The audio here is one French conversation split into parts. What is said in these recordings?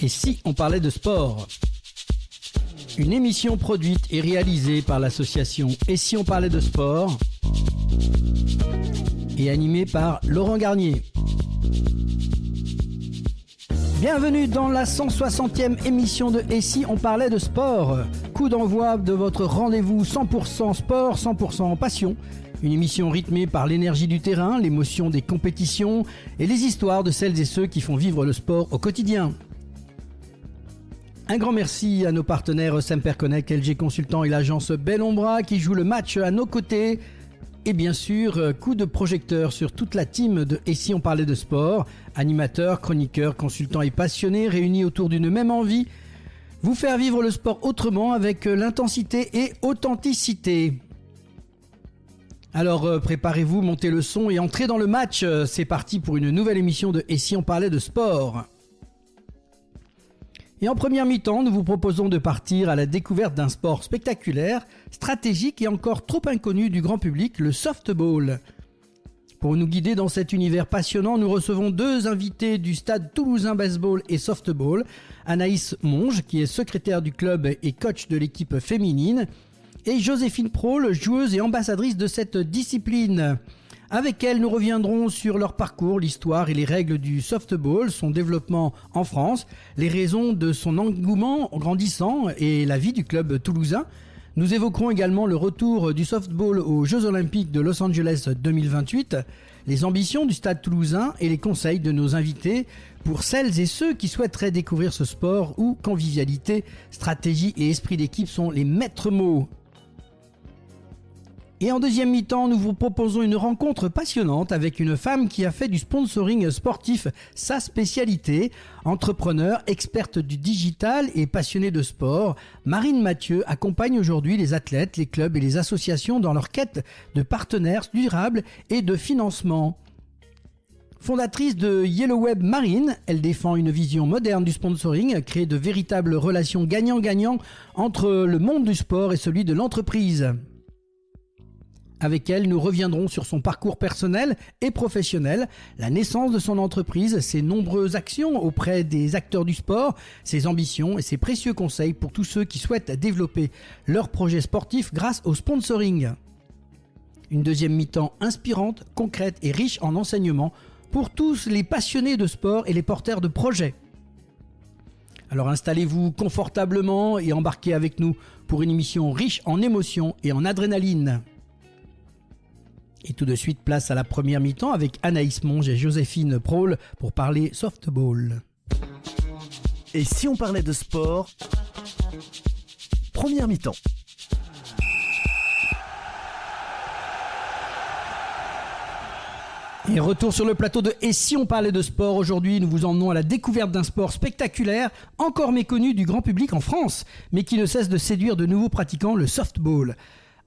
Et si on parlait de sport ? Une émission produite et réalisée par l'association Et si on parlait de sport et animée par Laurent Garnier. Bienvenue dans la 160e émission de Et si on parlait de sport ? Coup d'envoi de votre rendez-vous 100% sport, 100% passion. Une émission rythmée par l'énergie du terrain, l'émotion des compétitions et les histoires de celles et ceux qui font vivre le sport au quotidien. Un grand merci à nos partenaires Semper Connect, LG Consultant et l'agence Bellombra qui jouent le match à nos côtés. Et bien sûr, coup de projecteur sur toute la team de Et si on parlait de sport, animateurs, chroniqueurs, consultants et passionnés réunis autour d'une même envie, vous faire vivre le sport autrement avec l'intensité et authenticité. Alors préparez-vous, montez le son et entrez dans le match. C'est parti pour une nouvelle émission de Et si on parlait de sport ? Et en première mi-temps, nous vous proposons de partir à la découverte d'un sport spectaculaire, stratégique et encore trop inconnu du grand public, le softball. Pour nous guider dans cet univers passionnant, nous recevons deux invités du stade toulousain baseball et softball, Anaïs Monge, qui est secrétaire du club et coach de l'équipe féminine, et Joséphine Praul, joueuse et ambassadrice de cette discipline. Avec elle, nous reviendrons sur leur parcours, l'histoire et les règles du softball, son développement en France, les raisons de son engouement grandissant et la vie du club toulousain. Nous évoquerons également le retour du softball aux Jeux Olympiques de Los Angeles 2028, les ambitions du stade toulousain et les conseils de nos invités pour celles et ceux qui souhaiteraient découvrir ce sport où convivialité, stratégie et esprit d'équipe sont les maîtres mots. Et en deuxième mi-temps, nous vous proposons une rencontre passionnante avec une femme qui a fait du sponsoring sportif sa spécialité. Entrepreneur, experte du digital et passionnée de sport, Marine Mathieu accompagne aujourd'hui les athlètes, les clubs et les associations dans leur quête de partenaires durables et de financement. Fondatrice de Yellow Web Marine, elle défend une vision moderne du sponsoring, créer de véritables relations gagnant-gagnant entre le monde du sport et celui de l'entreprise. Avec elle, nous reviendrons sur son parcours personnel et professionnel, la naissance de son entreprise, ses nombreuses actions auprès des acteurs du sport, ses ambitions et ses précieux conseils pour tous ceux qui souhaitent développer leurs projets sportifs grâce au sponsoring. Une deuxième mi-temps inspirante, concrète et riche en enseignements pour tous les passionnés de sport et les porteurs de projets. Alors installez-vous confortablement et embarquez avec nous pour une émission riche en émotions et en adrénaline. Et tout de suite, place à la première mi-temps avec Anaïs Monge et Joséphine Praul pour parler softball. Et si on parlait de sport ? Première mi-temps. Et retour sur le plateau de Et si on parlait de sport ? Aujourd'hui, nous vous emmenons à la découverte d'un sport spectaculaire, encore méconnu du grand public en France, mais qui ne cesse de séduire de nouveaux pratiquants, le softball.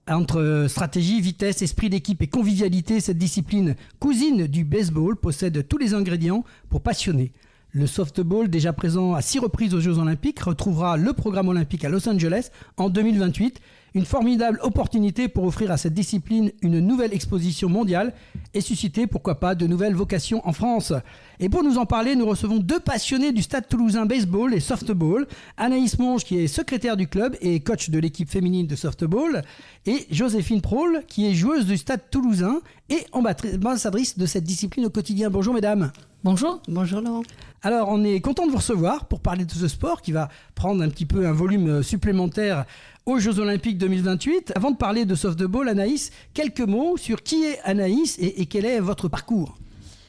Entre stratégie, vitesse, esprit d'équipe et convivialité, cette discipline cousine du baseball possède tous les ingrédients pour passionner. Le softball, déjà présent à 6 reprises aux Jeux Olympiques, retrouvera le programme olympique à Los Angeles en 2028. Une formidable opportunité pour offrir à cette discipline une nouvelle exposition mondiale et susciter, pourquoi pas, de nouvelles vocations en France. Et pour nous en parler, nous recevons deux passionnés du stade toulousain baseball et softball. Anaïs Monge, qui est secrétaire du club et coach de l'équipe féminine de softball, et Joséphine Praul, qui est joueuse du stade toulousain et ambassadrice de cette discipline au quotidien. Bonjour mesdames. Bonjour. Bonjour Laurent. Alors, on est content de vous recevoir pour parler de ce sport qui va prendre un petit peu un volume supplémentaire aux Jeux Olympiques 2028. Avant de parler de softball, Anaïs, quelques mots sur qui est Anaïs et quel est votre parcours ?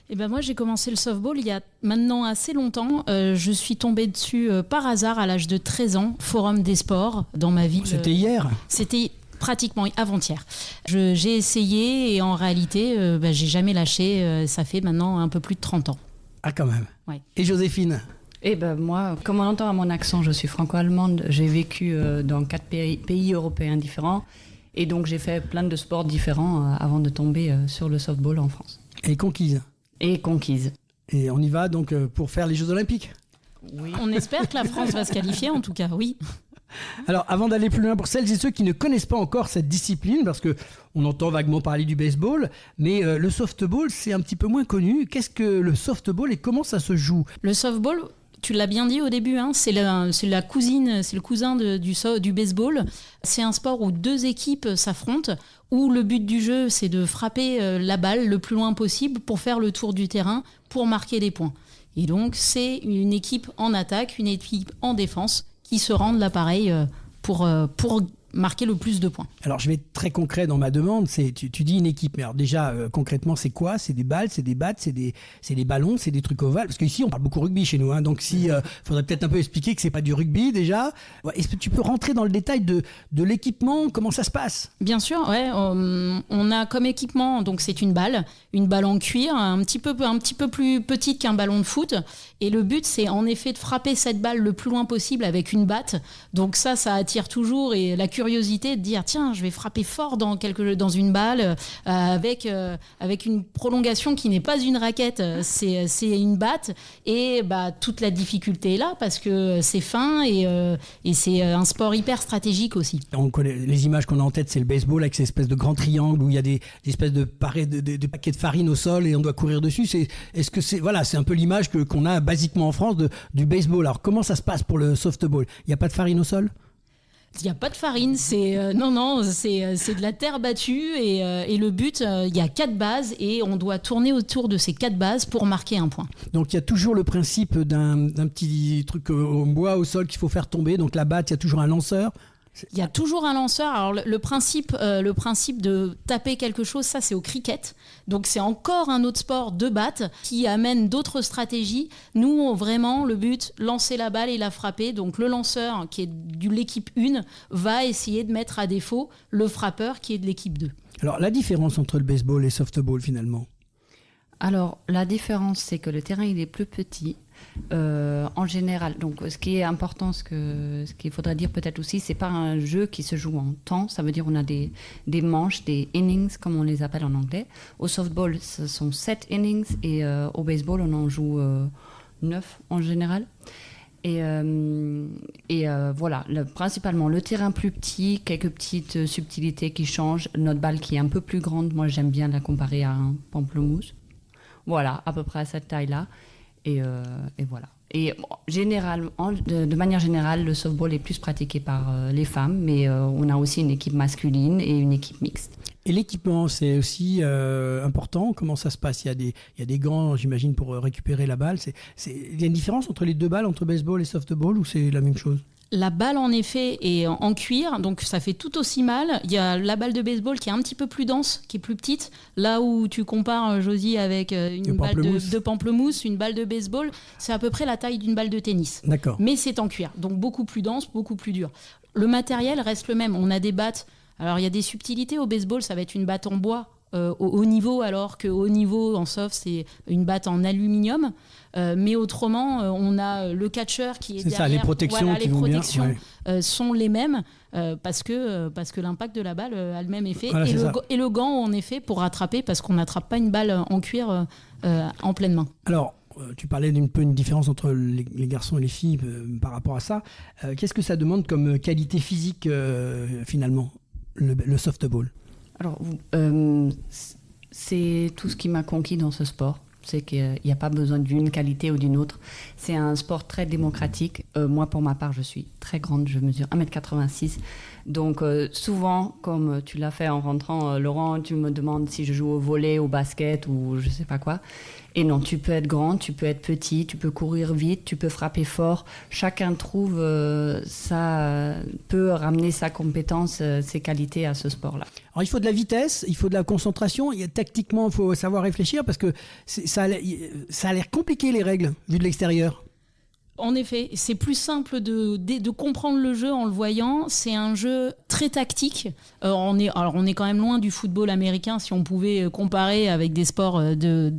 Eh ben moi, j'ai commencé le softball il y a maintenant assez longtemps. Je suis tombée dessus par hasard à l'âge de 13 ans, Forum des sports dans ma ville. C'était hier ? C'était pratiquement avant-hier. J'ai essayé et en réalité, j'ai jamais lâché. Ça fait maintenant un peu plus de 30 ans. Ah, quand même. Ouais. Et Joséphine ? Eh ben moi, comme on entend à mon accent, je suis franco-allemande. J'ai vécu dans 4 pays européens différents. Et donc, j'ai fait plein de sports différents avant de tomber sur le softball en France. Et conquise ? Et conquise. Et on y va donc pour faire les Jeux Olympiques ? Oui. On espère que la France va se qualifier, en tout cas, oui. Alors, avant d'aller plus loin, pour celles et ceux qui ne connaissent pas encore cette discipline, parce qu'on entend vaguement parler du baseball, mais le softball, c'est un petit peu moins connu. Qu'est-ce que le softball et comment ça se joue ? Le softball, Tu l'as bien dit au début, hein, c'est le cousin du baseball. C'est un sport où 2 équipes s'affrontent, où le but du jeu, c'est de frapper la balle le plus loin possible pour faire le tour du terrain, pour marquer des points. Et donc, c'est une équipe en attaque, une équipe en défense qui se rendent l'appareil pour marquer le plus de points. Alors, je vais être très concret dans ma demande. Tu dis une équipe, mais alors déjà, concrètement, c'est quoi ? C'est des balles, c'est des battes, c'est des ballons, c'est des trucs ovales. Parce qu'ici, on parle beaucoup rugby chez nous. Hein, donc, faudrait peut-être un peu expliquer que c'est pas du rugby déjà. Ouais, est-ce que tu peux rentrer dans le détail de l'équipement ? Comment ça se passe ? Bien sûr, ouais. On a comme équipement, donc c'est une balle en cuir, un petit peu plus petite qu'un ballon de foot. Et le but, c'est en effet de frapper cette balle le plus loin possible avec une batte. Donc ça attire toujours et la curiosité de dire tiens, je vais frapper fort dans une balle avec une prolongation qui n'est pas une raquette, c'est une batte, et toute la difficulté est là parce que c'est fin et c'est un sport hyper stratégique aussi. On connaît les images qu'on a en tête, c'est le baseball avec ces espèces de grands triangles où il y a des espèces de paquets de farine au sol et on doit courir dessus. C'est un peu l'image qu'on a basiquement en France du baseball. Alors comment ça se passe pour le softball ? Il n'y a pas de farine au sol ? Il n'y a pas de farine, c'est de la terre battue et le but, il y a 4 bases et on doit tourner autour de ces 4 bases pour marquer un point. Donc il y a toujours le principe d'un petit truc en bois au sol qu'il faut faire tomber, donc la batte, il y a toujours un lanceur. Il y a toujours un lanceur. Alors le principe de taper quelque chose, ça c'est au cricket. Donc c'est encore un autre sport de batte qui amène d'autres stratégies. Nous, vraiment, le but, lancer la balle et la frapper. Donc le lanceur, qui est de l'équipe 1, va essayer de mettre à défaut le frappeur qui est de l'équipe 2. Alors la différence entre le baseball et le softball finalement ? Alors la différence, c'est que le terrain il est plus petit. En général, donc ce qui est important, ce qu'il faudrait dire peut-être aussi, c'est pas un jeu qui se joue en temps, ça veut dire on a des manches, des innings comme on les appelle en anglais. Au softball, ce sont 7 innings et au baseball, on en joue 9 en général. Et voilà, principalement le terrain plus petit, quelques petites subtilités qui changent, notre balle qui est un peu plus grande, moi j'aime bien la comparer à un pamplemousse. Voilà, à peu près à cette taille-là. Et voilà. Et de manière générale, le softball est plus pratiqué par les femmes, mais on a aussi une équipe masculine et une équipe mixte. Et l'équipement, c'est aussi important. Comment ça se passe ? Il y a des gants, j'imagine, pour récupérer la balle. Il y a une différence entre les 2 balles, entre baseball et softball, ou c'est la même chose ? La balle, en effet, est en cuir, donc ça fait tout aussi mal. Il y a la balle de baseball qui est un petit peu plus dense, qui est plus petite. Là où tu compares, Josie, avec une balle de pamplemousse, une balle de baseball, c'est à peu près la taille d'une balle de tennis. D'accord. Mais c'est en cuir, donc beaucoup plus dense, beaucoup plus dur. Le matériel reste le même. On a des battes. Alors, il y a des subtilités au baseball, ça va être une batte en bois au haut niveau, alors qu'au haut niveau, en soft, c'est une batte en aluminium. Mais autrement, on a le catcher qui est derrière. C'est ça, les protections qui vont bien. Ouais. Sont les mêmes parce que l'impact de la balle a le même effet. Voilà, et le gant, en effet, pour rattraper, parce qu'on n'attrape pas une balle en cuir en pleine main. Alors, tu parlais d'une différence entre les garçons et les filles par rapport à ça. Qu'est-ce que ça demande comme qualité physique, finalement, le softball ? Alors, c'est tout ce qui m'a conquis dans ce sport. C'est qu'il n'y a pas besoin d'une qualité ou d'une autre. C'est un sport très démocratique. Moi, pour ma part, je suis très grande. Je mesure 1m86. Donc, souvent, comme tu l'as fait en rentrant, Laurent, tu me demandes si je joue au volley, au basket ou je ne sais pas quoi. Et non, tu peux être grand, tu peux être petit, tu peux courir vite, tu peux frapper fort. Chacun trouve peut ramener sa compétence, ses qualités à ce sport-là. Alors, il faut de la vitesse, il faut de la concentration. Tactiquement, il faut savoir réfléchir parce que ça a l'air compliqué, les règles, vues de l'extérieur. En effet, c'est plus simple de comprendre le jeu en le voyant. C'est un jeu très tactique. On est quand même loin du football américain si on pouvait comparer avec des sports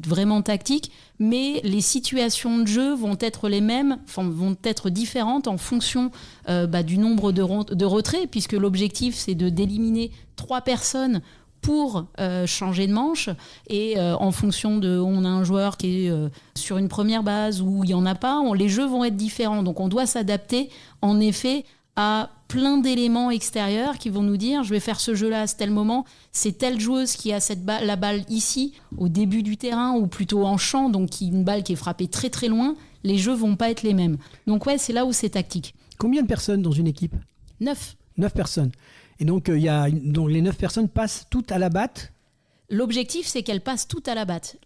vraiment tactiques. Mais les situations de jeu vont être les mêmes, vont être différentes en fonction du nombre de retraits, puisque l'objectif c'est d'éliminer 3 personnes pour changer de manche et en fonction on a un joueur qui est sur une première base ou il n'y en a pas, les jeux vont être différents. Donc on doit s'adapter en effet à plein d'éléments extérieurs qui vont nous dire je vais faire ce jeu-là à tel moment, c'est telle joueuse qui a la balle ici au début du terrain ou plutôt en champ, donc une balle qui est frappée très très loin, les jeux vont pas être les mêmes. Donc ouais, c'est là où c'est tactique. Combien de personnes dans une équipe ? 9. 9 personnes. Et donc, donc les 9 personnes passent toutes à la batte. L'objectif, c'est qu'elles passent toutes à la batte.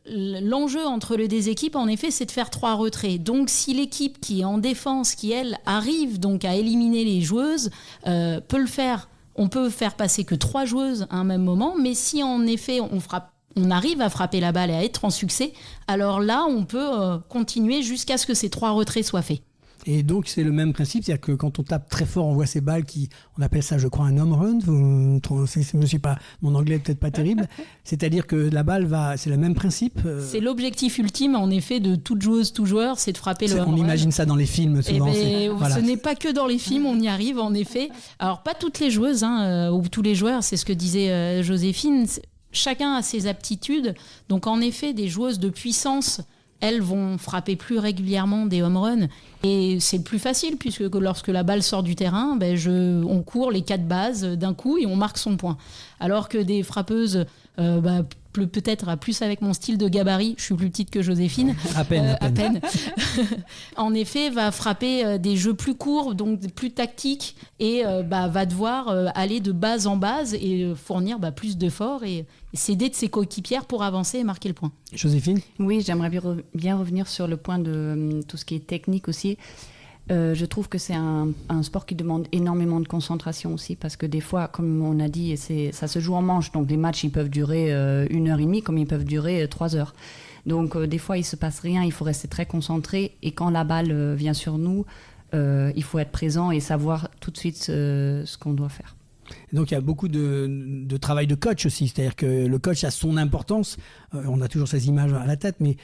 L'enjeu entre les deux équipes, en effet, c'est de faire 3 retraits. Donc, si l'équipe qui est en défense, qui elle arrive donc à éliminer les joueuses, peut le faire. On peut faire passer que 3 joueuses à un même moment, mais si en effet on arrive à frapper la balle et à être en succès, alors là, on peut continuer jusqu'à ce que ces 3 retraits soient faits. Et donc, c'est le même principe, c'est-à-dire que quand on tape très fort, on voit ces balles on appelle ça, je crois, un home run. Mon anglais n'est peut-être pas terrible. C'est-à-dire que la balle c'est le même principe. C'est l'objectif ultime, en effet, de toute joueuse, tout joueur, c'est de frapper le home run. On imagine ça dans les films, souvent. Voilà. Ce n'est pas que dans les films, on y arrive, en effet. Alors, pas toutes les joueuses, ou tous les joueurs, c'est ce que disait Joséphine. Chacun a ses aptitudes. Donc, en effet, des joueuses de puissance, elles vont frapper plus régulièrement des home runs. Et c'est le plus facile, puisque lorsque la balle sort du terrain, on court les 4 bases d'un coup et on marque son point. Alors que des frappeuses, peut-être plus avec mon style de gabarit, je suis plus petite que Joséphine, à peine. En effet, va frapper des jeux plus courts, donc plus tactiques, et va devoir aller de base en base et fournir plus d'efforts et s'aider de ses coéquipières pour avancer et marquer le point. Joséphine ? Oui, j'aimerais bien revenir sur le point de tout ce qui est technique aussi. Je trouve que c'est un sport qui demande énormément de concentration aussi, parce que des fois, comme on a dit, ça se joue en manche, donc les matchs ils peuvent durer 1h30 comme ils peuvent durer 3 heures. Donc des fois il se passe rien, il faut rester très concentré, et quand la balle vient sur nous, il faut être présent et savoir tout de suite ce qu'on doit faire. Donc il y a beaucoup de travail de coach aussi, c'est-à-dire que le coach a son importance. On a toujours ces images à la tête, mais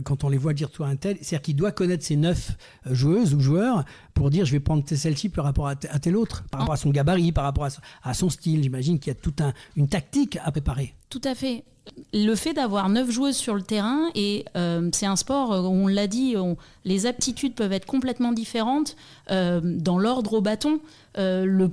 quand on les voit dire toi un tel, c'est-à-dire qu'il doit connaître ses 9 joueuses ou joueurs pour dire je vais prendre celle-ci par rapport à tel autre, par rapport à son gabarit, par rapport à son style. J'imagine qu'il y a toute une tactique à préparer. Tout à fait. Le fait d'avoir 9 joueuses sur le terrain, et c'est un sport où on l'a dit, les aptitudes peuvent être complètement différentes. Dans l'ordre au bâton, la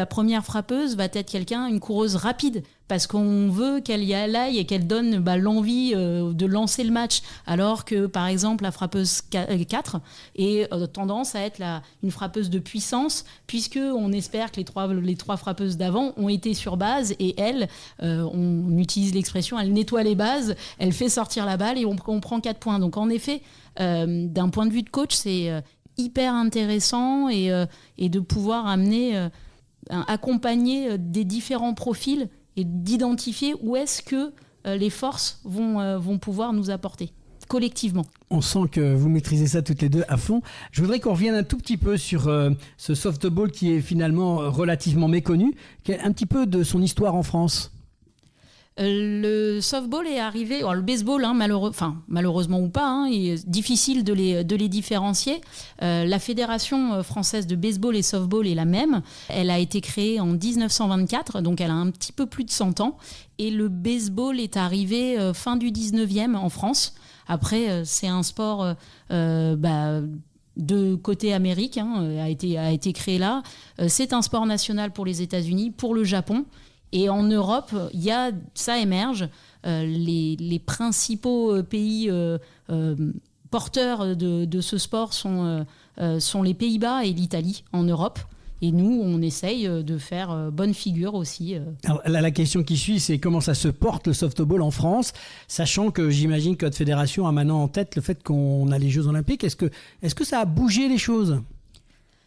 première frappeuse va être une coureuse rapide, parce qu'on veut qu'elle y aille et qu'elle donne l'envie de lancer le match, alors que par exemple la frappeuse 4 est tendance à être une frappeuse de puissance, puisqu'on espère que les trois frappeuses d'avant ont été sur base, et elle, on utilise l'expression, elle nettoie les bases, elle fait sortir la balle et on prend 4 points. Donc en effet, d'un point de vue de coach, c'est hyper intéressant, et de pouvoir accompagner des différents profils et d'identifier où est-ce que les forces vont pouvoir nous apporter collectivement. On sent que vous maîtrisez ça toutes les deux à fond. Je voudrais qu'on revienne un tout petit peu sur ce softball qui est finalement relativement méconnu, un petit peu de son histoire en France. Le softball est arrivé, alors le baseball, malheureusement ou pas, il est difficile de les différencier. La Fédération française de baseball et softball est la même. Elle a été créée en 1924, donc elle a un petit peu plus de 100 ans. Et le baseball est arrivé fin du 19e en France. Après, c'est un sport de côté Amérique, a été créé là. C'est un sport national pour les États-Unis, pour le Japon. Et en Europe, ça émerge. Les principaux pays porteurs de ce sport sont les Pays-Bas et l'Italie en Europe. Et nous, on essaye de faire bonne figure aussi. Alors, la question qui suit, c'est comment ça se porte le softball en France, sachant que j'imagine que votre fédération a maintenant en tête le fait qu'on a les Jeux Olympiques. Est-ce que ça a bougé les choses ?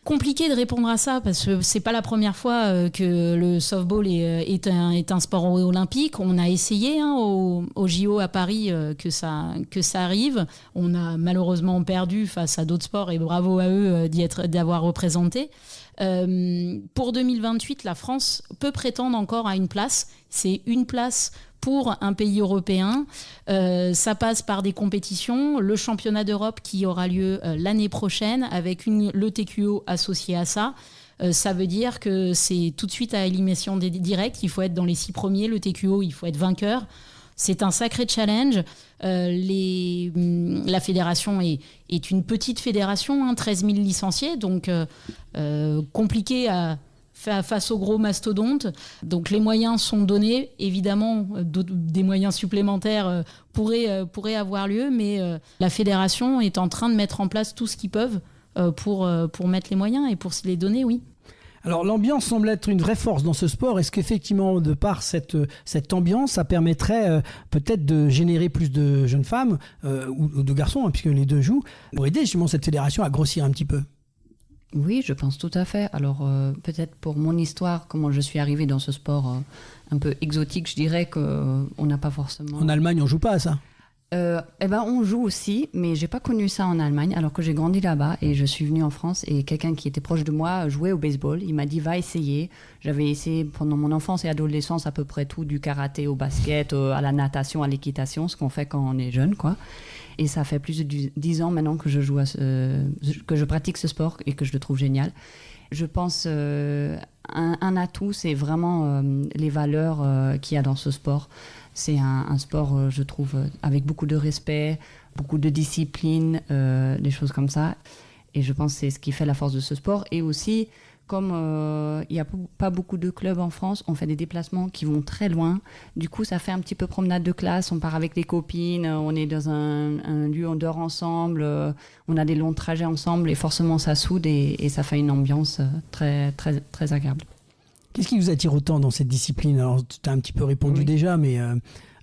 Compliqué de répondre à ça, parce que c'est pas la première fois que le softball est un sport olympique. On a essayé au JO à Paris que ça arrive. On a malheureusement perdu face à d'autres sports, et bravo à eux d'avoir représenté. Pour 2028, la France peut prétendre encore à une place. C'est une place pour un pays européen. Ça passe par des compétitions. Le championnat d'Europe qui aura lieu l'année prochaine, avec le TQO associé à ça. Ça veut dire que c'est tout de suite à élimination directe. Il faut être dans les 6 premiers. Le TQO, il faut être vainqueur. C'est un sacré challenge. La fédération est une petite fédération, 13 000 licenciés, donc compliqué à face aux gros mastodontes. Donc les moyens sont donnés. Évidemment, des moyens supplémentaires pourraient avoir lieu, mais la fédération est en train de mettre en place tout ce qu'ils peuvent pour mettre les moyens et pour se les donner, oui. Alors l'ambiance semble être une vraie force dans ce sport. Est-ce qu'effectivement, de par cette ambiance, ça permettrait peut-être de générer plus de jeunes femmes ou de garçons, hein, puisque les deux jouent, pour aider justement cette fédération à grossir un petit peu? Oui, je pense tout à fait. Alors peut-être pour mon histoire, comment je suis arrivée dans ce sport un peu exotique, je dirais qu'on n'a pas forcément... En Allemagne, on joue pas à ça? On joue aussi, mais j'ai pas connu ça en Allemagne, alors que j'ai grandi là-bas et je suis venue en France et quelqu'un qui était proche de moi jouait au baseball. Il m'a dit va essayer. J'avais essayé pendant mon enfance et adolescence à peu près tout, du karaté au basket, à la natation, à l'équitation, ce qu'on fait quand on est jeune, quoi. Et ça fait plus de 10 ans maintenant que je joue que je pratique ce sport et que je le trouve génial. Je pense un atout, c'est vraiment les valeurs qu'il y a dans ce sport. C'est un sport, je trouve, avec beaucoup de respect, beaucoup de discipline, des choses comme ça. Et je pense que c'est ce qui fait la force de ce sport. Et aussi, comme il n'y a pas beaucoup de clubs en France, on fait des déplacements qui vont très loin. Du coup, ça fait un petit peu promenade de classe. On part avec les copines, on est dans un lieu, on dort ensemble, on a des longs trajets ensemble. Et forcément, ça soude et ça fait une ambiance très, très, très agréable. Qu'est-ce qui vous attire autant dans cette discipline? Alors, tu as un petit peu répondu déjà, mais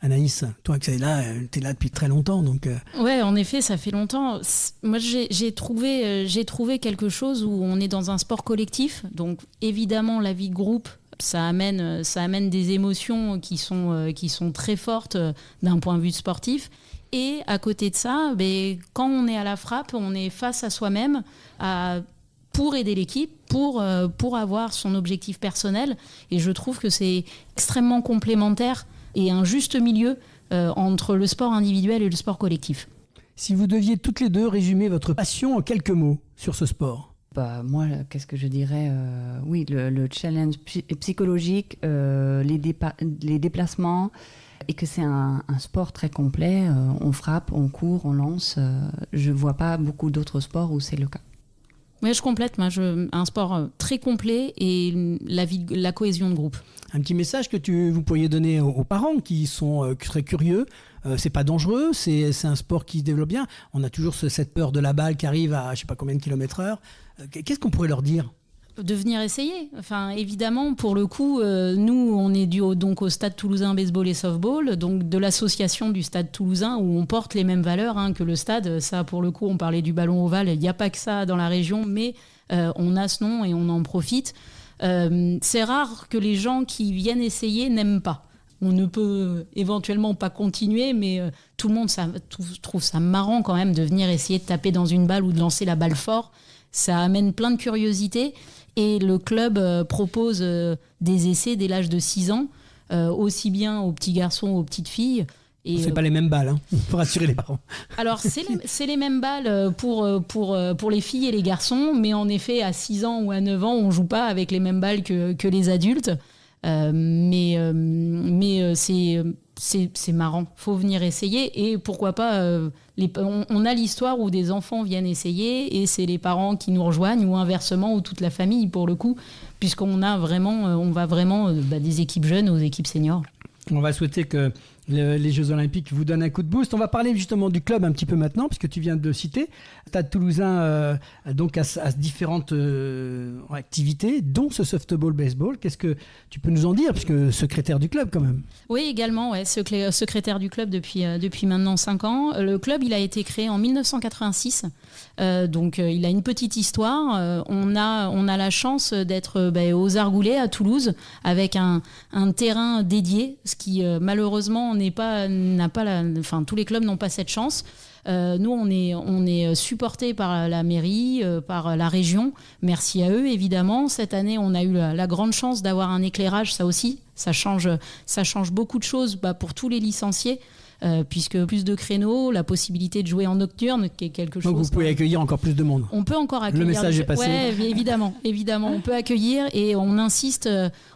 Anaïs, toi, tu es là depuis très longtemps. Donc, Ouais, en effet, ça fait longtemps. Moi, j'ai trouvé quelque chose où on est dans un sport collectif. Donc, évidemment, la vie de groupe, ça amène des émotions qui sont très fortes d'un point de vue sportif. Et à côté de ça, quand on est à la frappe, on est face à soi-même, pour aider l'équipe, pour avoir son objectif personnel. Et je trouve que c'est extrêmement complémentaire et un juste milieu entre le sport individuel et le sport collectif. Si vous deviez toutes les deux résumer votre passion en quelques mots sur ce sport? Moi, qu'est-ce que je dirais? Oui, le challenge psychologique, les déplacements, et que c'est un sport très complet. On frappe, on court, on lance. Je ne vois pas beaucoup d'autres sports où c'est le cas. Oui, je complète. Un sport très complet et la cohésion de groupe. Un petit message que vous pourriez donner aux parents qui sont très curieux. C'est pas dangereux, c'est un sport qui se développe bien. On a toujours cette peur de la balle qui arrive à je sais pas combien de kilomètres/heure. Qu'est-ce qu'on pourrait leur dire? De venir essayer. Enfin, évidemment, pour le coup, nous, on est donc au Stade Toulousain Baseball et Softball, donc de l'association du Stade Toulousain où on porte les mêmes valeurs que le stade. Ça, pour le coup, on parlait du ballon ovale. Il n'y a pas que ça dans la région, mais on a ce nom et on en profite. C'est rare que les gens qui viennent essayer n'aiment pas. On ne peut éventuellement pas continuer, mais tout le monde trouve ça marrant quand même de venir essayer de taper dans une balle ou de lancer la balle fort. Ça amène plein de curiosité. Et le club propose des essais dès l'âge de 6 ans, aussi bien aux petits garçons aux petites filles. C'est pas les mêmes balles, pour rassurer les parents. Alors, c'est les mêmes balles pour les filles et les garçons, mais en effet, à 6 ans ou à 9 ans, on joue pas avec les mêmes balles que les adultes. Mais c'est marrant, faut venir essayer. Et pourquoi pas, on a l'histoire où des enfants viennent essayer et c'est les parents qui nous rejoignent, ou inversement, ou toute la famille pour le coup, puisqu'on va vraiment des équipes jeunes aux équipes seniors. On va souhaiter que les Jeux Olympiques vous donnent un coup de boost. On va parler justement du club un petit peu maintenant, puisque tu viens de le citer. Stade Toulousain donc a différentes activités, dont ce softball baseball. Qu'est-ce que tu peux nous en dire, puisque secrétaire du club quand même? Oui, également, ouais, secrétaire du club depuis maintenant 5 ans. Le club, il a été créé en 1986, donc il a une petite histoire. On a la chance d'être aux Argoulets à Toulouse, avec un terrain dédié, ce qui malheureusement tous les clubs n'ont pas cette chance. Nous, on est supportés par la mairie, par la région. Merci à eux, évidemment. Cette année, on a eu la grande chance d'avoir un éclairage. Ça aussi, ça change beaucoup de choses pour tous les licenciés, puisque plus de créneaux, la possibilité de jouer en nocturne, qui est quelque chose... Donc vous pouvez accueillir encore plus de monde. On peut encore accueillir. Le message est passé. Oui, évidemment. On peut accueillir et on insiste.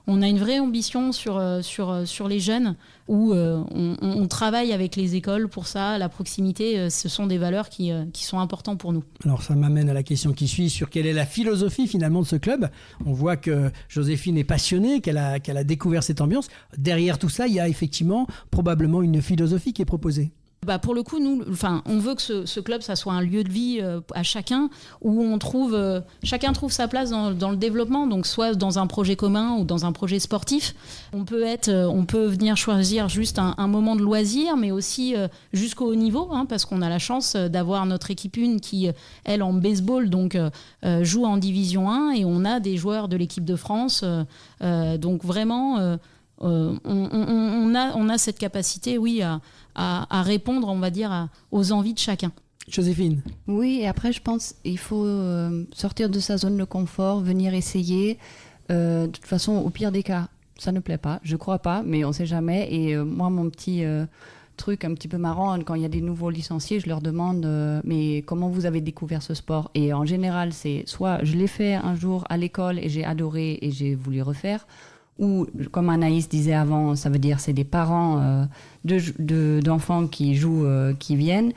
On a une vraie ambition sur les jeunes. où on travaille avec les écoles pour ça. La proximité, ce sont des valeurs qui sont importantes pour nous. Alors ça m'amène à la question qui suit sur quelle est la philosophie finalement de ce club. On voit que Joséphine est passionnée, qu'elle a découvert cette ambiance. Derrière tout ça, il y a effectivement probablement une philosophie qui est proposée. Pour le coup, on veut que ce club, ça soit un lieu de vie à chacun, où chacun trouve sa place dans le développement, donc soit dans un projet commun ou dans un projet sportif. On peut venir choisir juste un moment de loisir, mais aussi jusqu'au haut niveau, parce qu'on a la chance d'avoir notre équipe 1 qui, elle, en baseball, donc joue en Division 1, et on a des joueurs de l'équipe de France. Donc vraiment, on a cette capacité, oui, à répondre, on va dire, aux envies de chacun. Joséphine. Oui, et après, je pense qu'il faut sortir de sa zone de confort, venir essayer. De toute façon, au pire des cas, ça ne plaît pas. Je crois pas, mais on ne sait jamais. Et moi, mon petit truc un petit peu marrant, quand il y a des nouveaux licenciés, je leur demande mais comment vous avez découvert ce sport ? Et en général, c'est soit je l'ai fait un jour à l'école et j'ai adoré et j'ai voulu refaire, ou, comme Anaïs disait avant, ça veut dire c'est des parents d'enfants qui jouent, qui viennent.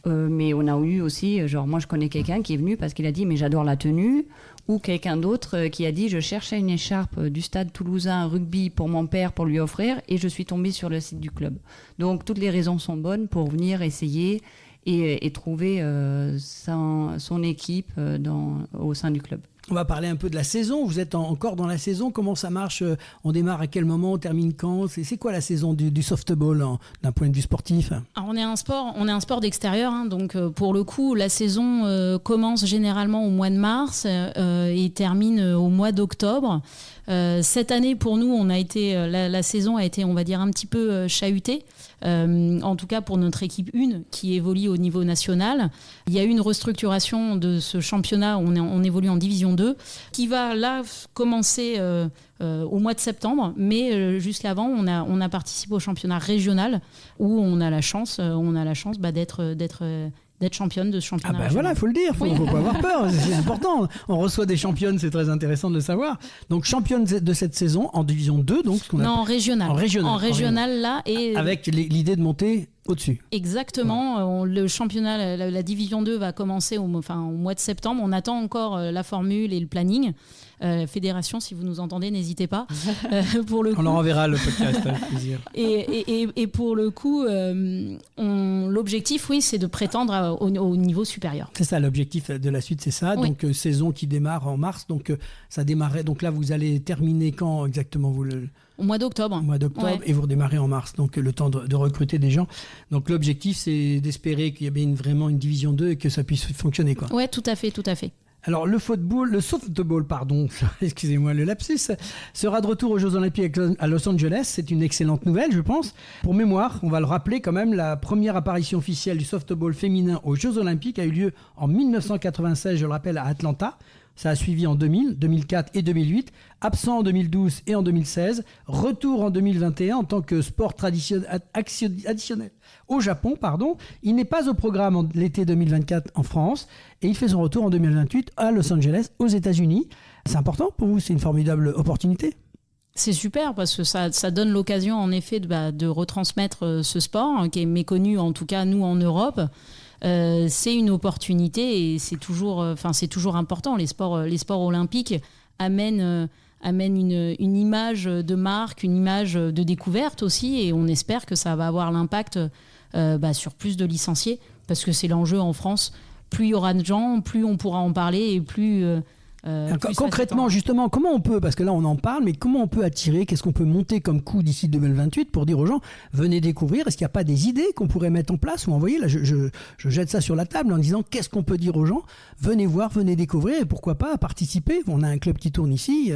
Mais on a eu aussi, genre moi je connais quelqu'un qui est venu parce qu'il a dit mais j'adore la tenue, ou quelqu'un d'autre qui a dit je cherchais une écharpe du stade toulousain rugby pour mon père pour lui offrir et je suis tombée sur le site du club. Donc toutes les raisons sont bonnes pour venir essayer et trouver son équipe au sein du club. On va parler un peu de la saison. Vous êtes encore dans la saison. Comment ça marche ? On démarre à quel moment ? On termine quand ? C'est quoi la saison du softball d'un point de vue sportif ? Alors on est un sport d'extérieur, donc pour le coup, la saison commence généralement au mois de mars et termine au mois d'octobre. Cette année, pour nous, la saison a été, on va dire, un petit peu chahutée. En tout cas pour notre équipe 1 qui évolue au niveau national. Il y a eu une restructuration de ce championnat, on évolue en Division 2, qui va là commencer au mois de septembre, mais juste avant, on a participé au championnat régional où on a la chance d'être championne de ce championnat. Voilà, il faut le dire, il faut pas avoir peur, c'est important. On reçoit des championnes, c'est très intéressant de le savoir. Donc championne de cette saison en Division 2, donc en régional. En régional là, et avec l'idée de monter au-dessus. Exactement. Ouais. Le championnat, la Division 2 va commencer au mois de septembre. On attend encore la formule et le planning. Fédération, si vous nous entendez, n'hésitez pas. Pour le coup. On leur enverra le podcast, avec plaisir. Et pour le coup, l'objectif, oui, c'est de prétendre au niveau supérieur. C'est ça, l'objectif de la suite, c'est ça. Oui. Donc, saison qui démarre en mars. Donc, ça démarrait. Donc là, vous allez terminer quand exactement Au mois d'octobre. Au mois d'octobre, ouais. Et vous redémarrez en mars. Donc, le temps de recruter des gens. Donc, l'objectif, c'est d'espérer qu'il y ait bien vraiment une Division 2 et que ça puisse fonctionner, quoi. Oui, tout à fait. Alors, le softball, excusez-moi le lapsus, sera de retour aux Jeux Olympiques à Los Angeles. C'est une excellente nouvelle, je pense. Pour mémoire, on va le rappeler quand même, la première apparition officielle du softball féminin aux Jeux Olympiques a eu lieu en 1996, je le rappelle, à Atlanta. Ça a suivi en 2000, 2004 et 2008. Absent en 2012 et en 2016. Retour en 2021 en tant que sport additionnel au Japon. Il n'est pas au programme l'été 2024 en France. Et il fait son retour en 2028 à Los Angeles, aux États-Unis. C'est important pour vous, c'est une formidable opportunité. C'est super parce que ça donne l'occasion en effet de retransmettre ce sport qui est méconnu, en tout cas nous en Europe. C'est une opportunité et c'est toujours important. Les sports olympiques amènent une image de marque, une image de découverte aussi, et on espère que ça va avoir l'impact sur plus de licenciés, parce que c'est l'enjeu en France. Plus il y aura de gens, plus on pourra en parler et plus... Concrètement, justement, comment on peut, parce que là on en parle, mais comment on peut attirer, qu'est-ce qu'on peut monter comme coup d'ici 2028 pour dire aux gens, venez découvrir, est-ce qu'il n'y a pas des idées qu'on pourrait mettre en place ou envoyer ? Là, je jette ça sur la table en disant, qu'est-ce qu'on peut dire aux gens ? Venez voir, venez découvrir et pourquoi pas participer. On a un club qui tourne ici.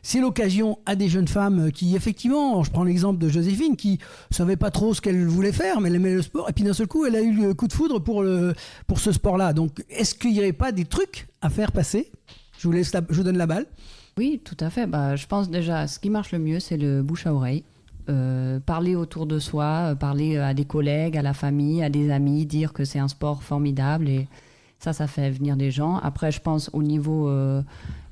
C'est l'occasion à des jeunes femmes qui, effectivement, je prends l'exemple de Joséphine, qui ne savait pas trop ce qu'elle voulait faire, mais elle aimait le sport, et puis d'un seul coup, elle a eu le coup de foudre pour ce sport-là. Donc, est-ce qu'il n'y aurait pas des trucs à faire passer ? Je vous donne la balle. Oui, tout à fait. Je pense déjà, ce qui marche le mieux, c'est le bouche à oreille. Parler autour de soi, parler à des collègues, à la famille, à des amis, dire que c'est un sport formidable. Et Ça fait venir des gens. Après, je pense au niveau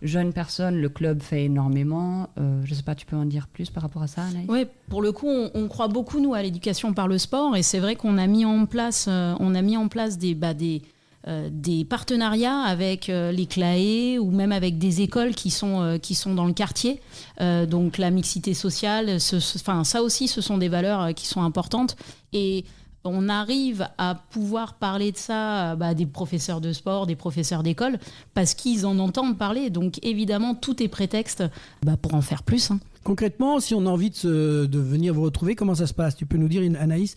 jeunes personnes, le club fait énormément. Je ne sais pas, tu peux en dire plus par rapport à ça, Anaïs ? Oui, pour le coup, on croit beaucoup, nous, à l'éducation par le sport. Et c'est vrai qu'on a mis en place, des partenariats avec les CLAE ou même avec des écoles qui sont dans le quartier. Donc la mixité sociale, ça aussi, ce sont des valeurs qui sont importantes. Et on arrive à pouvoir parler de ça à des professeurs de sport, des professeurs d'école, parce qu'ils en entendent parler. Donc évidemment, tout est prétexte pour en faire plus. Concrètement, si on a envie de venir vous retrouver, comment ça se passe ? Tu peux nous dire, Anaïs,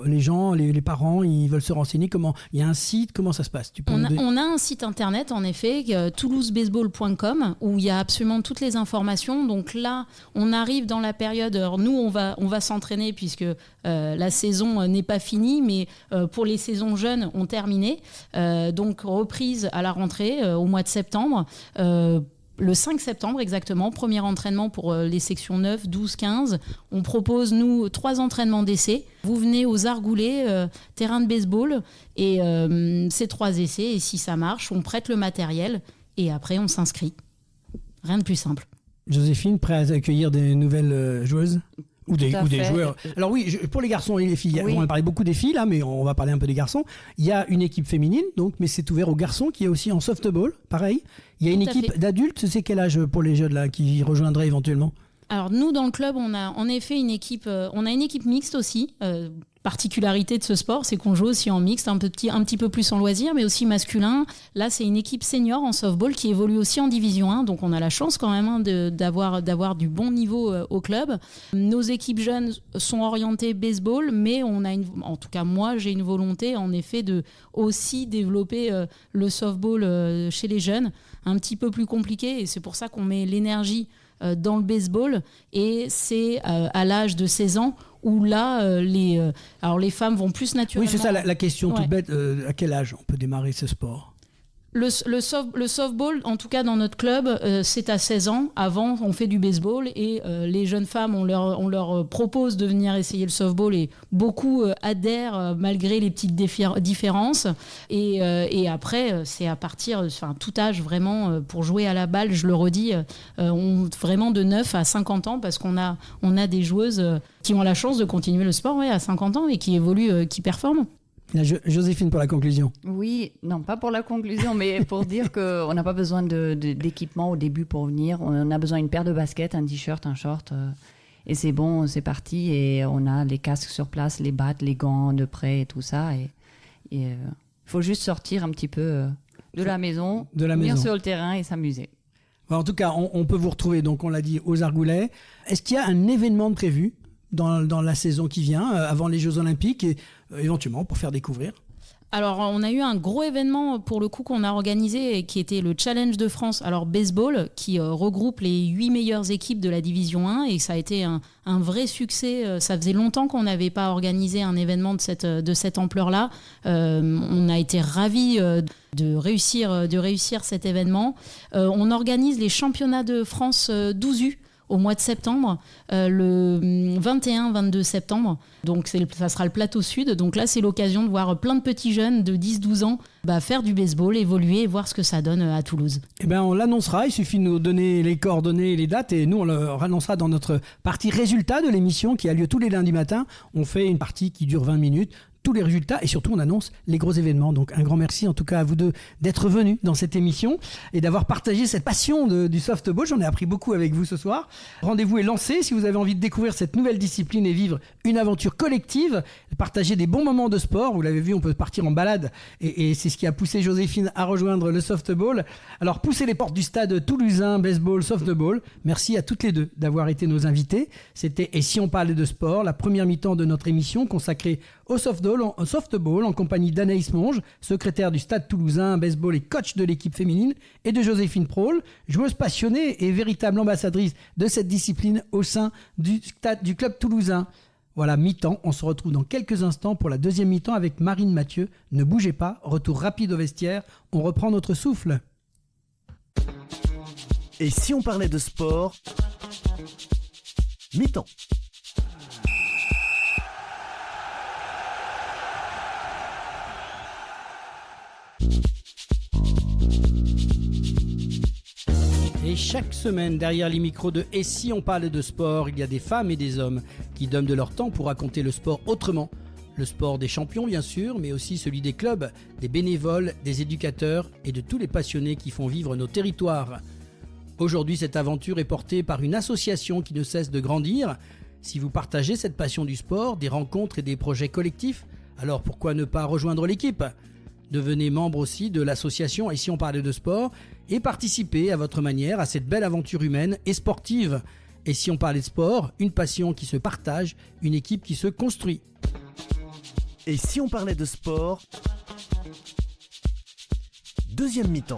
les gens, les parents, ils veulent se renseigner, comment ? Il y a un site, comment ça se passe ? On a un site internet, en effet, toulousebaseball.com, où il y a absolument toutes les informations. Donc là, on arrive dans la période... Alors nous, on va s'entraîner puisque la saison n'est pas finie, mais pour les saisons jeunes, on terminé. Donc reprise à la rentrée au mois de septembre. Le 5 septembre exactement, premier entraînement pour les sections 9, 12, 15. On propose, nous, 3 entraînements d'essai. Vous venez aux Argoulets, terrain de baseball, et c'est 3 essais. Et si ça marche, on prête le matériel et après, on s'inscrit. Rien de plus simple. Joséphine, prête à accueillir des nouvelles joueuses ? Ou des joueurs. Alors oui, pour les garçons et les filles, oui. On a parlé beaucoup des filles là, mais on va parler un peu des garçons. Il y a une équipe féminine, donc, mais c'est ouvert aux garçons, qui est aussi en softball, pareil. Il y a une équipe d'adultes, c'est quel âge pour les jeunes là qui rejoindraient éventuellement ? Alors nous, dans le club, on a en effet une équipe mixte aussi. Particularité de ce sport, c'est qu'on joue aussi en mixte, un petit peu plus en loisir, mais aussi masculin. Là, c'est une équipe senior en softball qui évolue aussi en Division 1, donc on a la chance quand même d'avoir du bon niveau au club. Nos équipes jeunes sont orientées baseball, mais en tout cas moi, j'ai une volonté en effet de aussi développer le softball chez les jeunes, un petit peu plus compliqué, et c'est pour ça qu'on met l'énergie dans le baseball, et c'est à l'âge de 16 ans où là, les femmes vont plus naturellement... Oui, c'est ça la question toute bête. À quel âge on peut démarrer ce sport ? Le softball, en tout cas dans notre club, c'est à 16 ans. Avant, on fait du baseball et les jeunes femmes, on leur propose de venir essayer le softball et beaucoup adhèrent malgré les petites différences. Et après, c'est à partir, tout âge vraiment, pour jouer à la balle, je le redis, vraiment de 9 à 50 ans parce qu'on a des joueuses qui ont la chance de continuer le sport à 50 ans et qui évoluent, qui performent. Joséphine, pour la conclusion. Oui, non, pas pour la conclusion, mais pour dire qu'on n'a pas besoin d'équipement au début pour venir. On a besoin d'une paire de baskets, un t-shirt, un short, et c'est bon, c'est parti. Et on a les casques sur place, les battes, les gants de prêt et tout ça. Et il faut juste sortir un petit peu de la maison, venir sur le terrain et s'amuser. En tout cas, on peut vous retrouver, donc on l'a dit, aux Argoulets. Est-ce qu'il y a un événement de prévu dans la saison qui vient, avant les Jeux Olympiques, et éventuellement pour faire découvrir ? Alors, on a eu un gros événement pour le coup qu'on a organisé et qui était le Challenge de France, alors baseball, qui regroupe les 8 meilleures équipes de la Division 1 et ça a été un vrai succès. Ça faisait longtemps qu'on n'avait pas organisé un événement de cette ampleur-là. On a été ravis de réussir cet événement. On organise les championnats de France 12U au mois de septembre, le 21-22 septembre. Donc ça sera le plateau sud. Donc là, c'est l'occasion de voir plein de petits jeunes de 10-12 ans faire du baseball, évoluer et voir ce que ça donne à Toulouse. Eh bien, on l'annoncera. Il suffit de nous donner les coordonnées et les dates. Et nous, on le annoncera dans notre partie résultat de l'émission qui a lieu tous les lundis matins. On fait une partie qui dure 20 minutes. Tous les résultats et surtout on annonce les gros événements. Donc un grand merci en tout cas à vous deux d'être venus dans cette émission et d'avoir partagé cette passion du softball. J'en ai appris beaucoup avec vous ce soir. Rendez-vous est lancé si vous avez envie de découvrir cette nouvelle discipline et vivre une aventure collective, partager des bons moments de sport. Vous l'avez vu, on peut partir en balade et c'est ce qui a poussé Joséphine à rejoindre le softball. Alors poussez les portes du stade toulousain baseball softball. Merci à toutes les deux d'avoir été nos invités. C'était Et si on parlait de sport, la première mi-temps de notre émission consacrée au softball en compagnie d'Anaïs Monge, secrétaire du Stade Toulousain baseball et coach de l'équipe féminine, et de Joséphine Praul, joueuse passionnée et véritable ambassadrice de cette discipline au sein du club toulousain. Voilà, mi-temps, on se retrouve dans quelques instants pour la deuxième mi-temps avec Marine Mathieu. Ne bougez pas, retour rapide au vestiaire, on reprend notre souffle. Et si on parlait de sport, mi-temps. Et chaque semaine, derrière les micros de Et si on parlait de sport, il y a des femmes et des hommes qui donnent de leur temps pour raconter le sport autrement. Le sport des champions, bien sûr, mais aussi celui des clubs, des bénévoles, des éducateurs et de tous les passionnés qui font vivre nos territoires. Aujourd'hui, cette aventure est portée par une association qui ne cesse de grandir. Si vous partagez cette passion du sport, des rencontres et des projets collectifs, alors pourquoi ne pas rejoindre l'équipe ? Devenez membre aussi de l'association Et si on parlait de sport et participez à votre manière à cette belle aventure humaine et sportive. Et si on parlait de sport, une passion qui se partage, une équipe qui se construit. Et si on parlait de sport, deuxième mi-temps.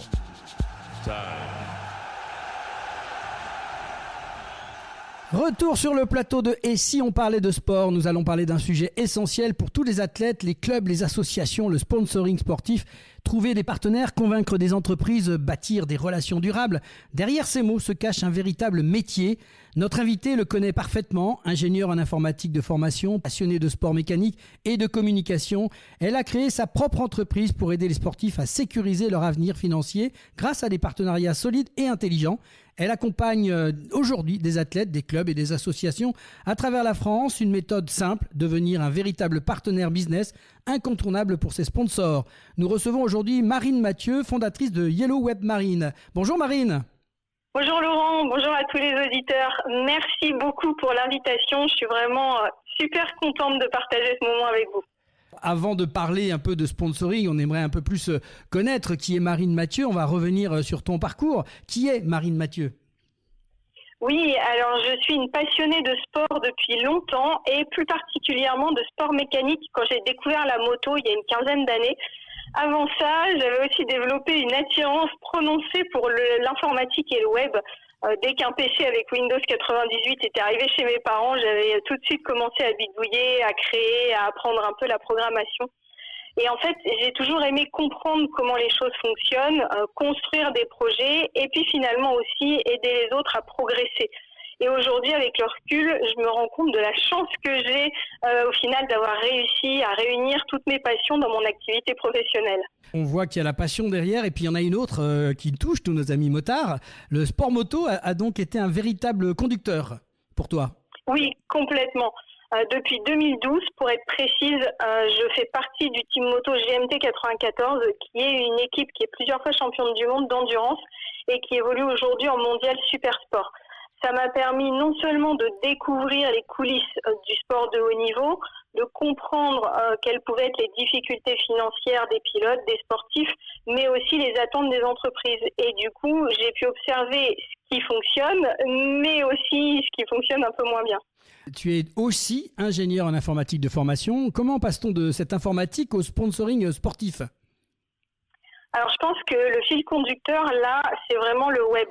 Retour sur le plateau de Et si on parlait de sport, nous allons parler d'un sujet essentiel pour tous les athlètes, les clubs, les associations, le sponsoring sportif. Trouver des partenaires, convaincre des entreprises, bâtir des relations durables. Derrière ces mots se cache un véritable métier. Notre invité le connaît parfaitement, ingénieur en informatique de formation, passionné de sport mécanique et de communication. Elle a créé sa propre entreprise pour aider les sportifs à sécuriser leur avenir financier grâce à des partenariats solides et intelligents. Elle accompagne aujourd'hui des athlètes, des clubs et des associations à travers la France. Une méthode simple, devenir un véritable partenaire business incontournable pour ses sponsors. Nous recevons aujourd'hui Marine Mathieu, fondatrice de Yellow Web Marine. Bonjour Marine. Bonjour Laurent, bonjour à tous les auditeurs. Merci beaucoup pour l'invitation. Je suis vraiment super contente de partager ce moment avec vous. Avant de parler un peu de sponsoring, on aimerait un peu plus connaître qui est Marine Mathieu. On va revenir sur ton parcours. Qui est Marine Mathieu ? Oui, alors je suis une passionnée de sport depuis longtemps et plus particulièrement de sport mécanique quand j'ai découvert la moto il y a une quinzaine d'années. Avant ça, j'avais aussi développé une attirance prononcée pour l'informatique et le web. Dès qu'un PC avec Windows 98 était arrivé chez mes parents, j'avais tout de suite commencé à bidouiller, à créer, à apprendre un peu la programmation. Et en fait, j'ai toujours aimé comprendre comment les choses fonctionnent, construire des projets et puis finalement aussi aider les autres à progresser. Et aujourd'hui, avec le recul, je me rends compte de la chance que j'ai au final d'avoir réussi à réunir toutes mes passions dans mon activité professionnelle. On voit qu'il y a la passion derrière et puis il y en a une autre qui touche tous nos amis motards. Le sport moto a donc été un véritable conducteur pour toi. Oui, complètement. Depuis 2012, pour être précise, je fais partie du team moto GMT 94, qui est une équipe qui est plusieurs fois championne du monde d'endurance et qui évolue aujourd'hui en mondial super sport. Ça m'a permis non seulement de découvrir les coulisses du sport de haut niveau, de comprendre quelles pouvaient être les difficultés financières des pilotes, des sportifs, mais aussi les attentes des entreprises. Et du coup, j'ai pu observer ce qui fonctionne, mais aussi ce qui fonctionne un peu moins bien. Tu es aussi ingénieur en informatique de formation. Comment passe-t-on de cette informatique au sponsoring sportif ? Alors, je pense que le fil conducteur, là, c'est vraiment le web.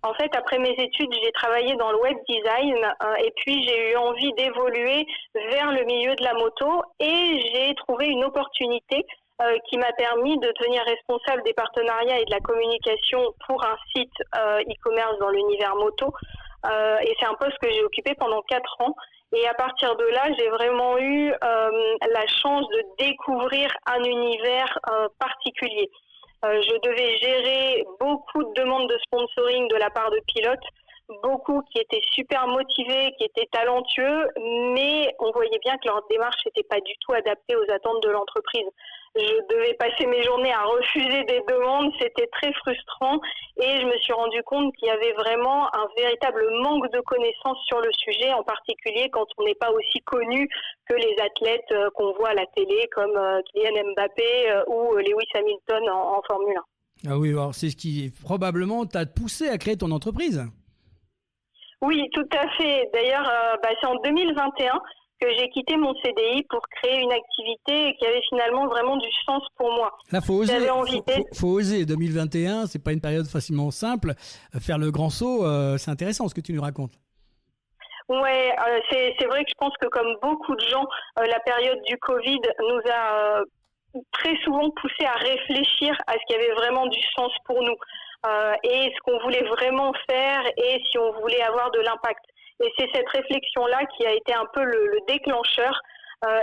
En fait, après mes études, j'ai travaillé dans le web design et puis j'ai eu envie d'évoluer vers le milieu de la moto et j'ai trouvé une opportunité qui m'a permis de devenir responsable des partenariats et de la communication pour un site e-commerce dans l'univers moto. Et c'est un poste que j'ai occupé pendant 4 ans. Et à partir de là, j'ai vraiment eu la chance de découvrir un univers particulier. Je devais gérer beaucoup de demandes de sponsoring de la part de pilotes, beaucoup qui étaient super motivés, qui étaient talentueux, mais on voyait bien que leur démarche n'était pas du tout adaptée aux attentes de l'entreprise. Je devais passer mes journées à refuser des demandes, c'était très frustrant et je me suis rendu compte qu'il y avait vraiment un véritable manque de connaissances sur le sujet, en particulier quand on n'est pas aussi connu que les athlètes qu'on voit à la télé comme Kylian Mbappé ou Lewis Hamilton en Formule 1. Ah oui, alors c'est ce qui probablement t'a poussé à créer ton entreprise. Oui, tout à fait. D'ailleurs, c'est en 2021 que j'ai quitté mon CDI pour créer une activité qui avait finalement vraiment du sens pour moi. Là, faut oser. J'avais envie faut oser. 2021, c'est pas une période facilement simple. Faire le grand saut, c'est intéressant ce que tu nous racontes. Ouais, c'est vrai que je pense que comme beaucoup de gens, la période du Covid nous a très souvent poussé à réfléchir à ce qui avait vraiment du sens pour nous et ce qu'on voulait vraiment faire et si on voulait avoir de l'impact. Et c'est cette réflexion-là qui a été un peu le déclencheur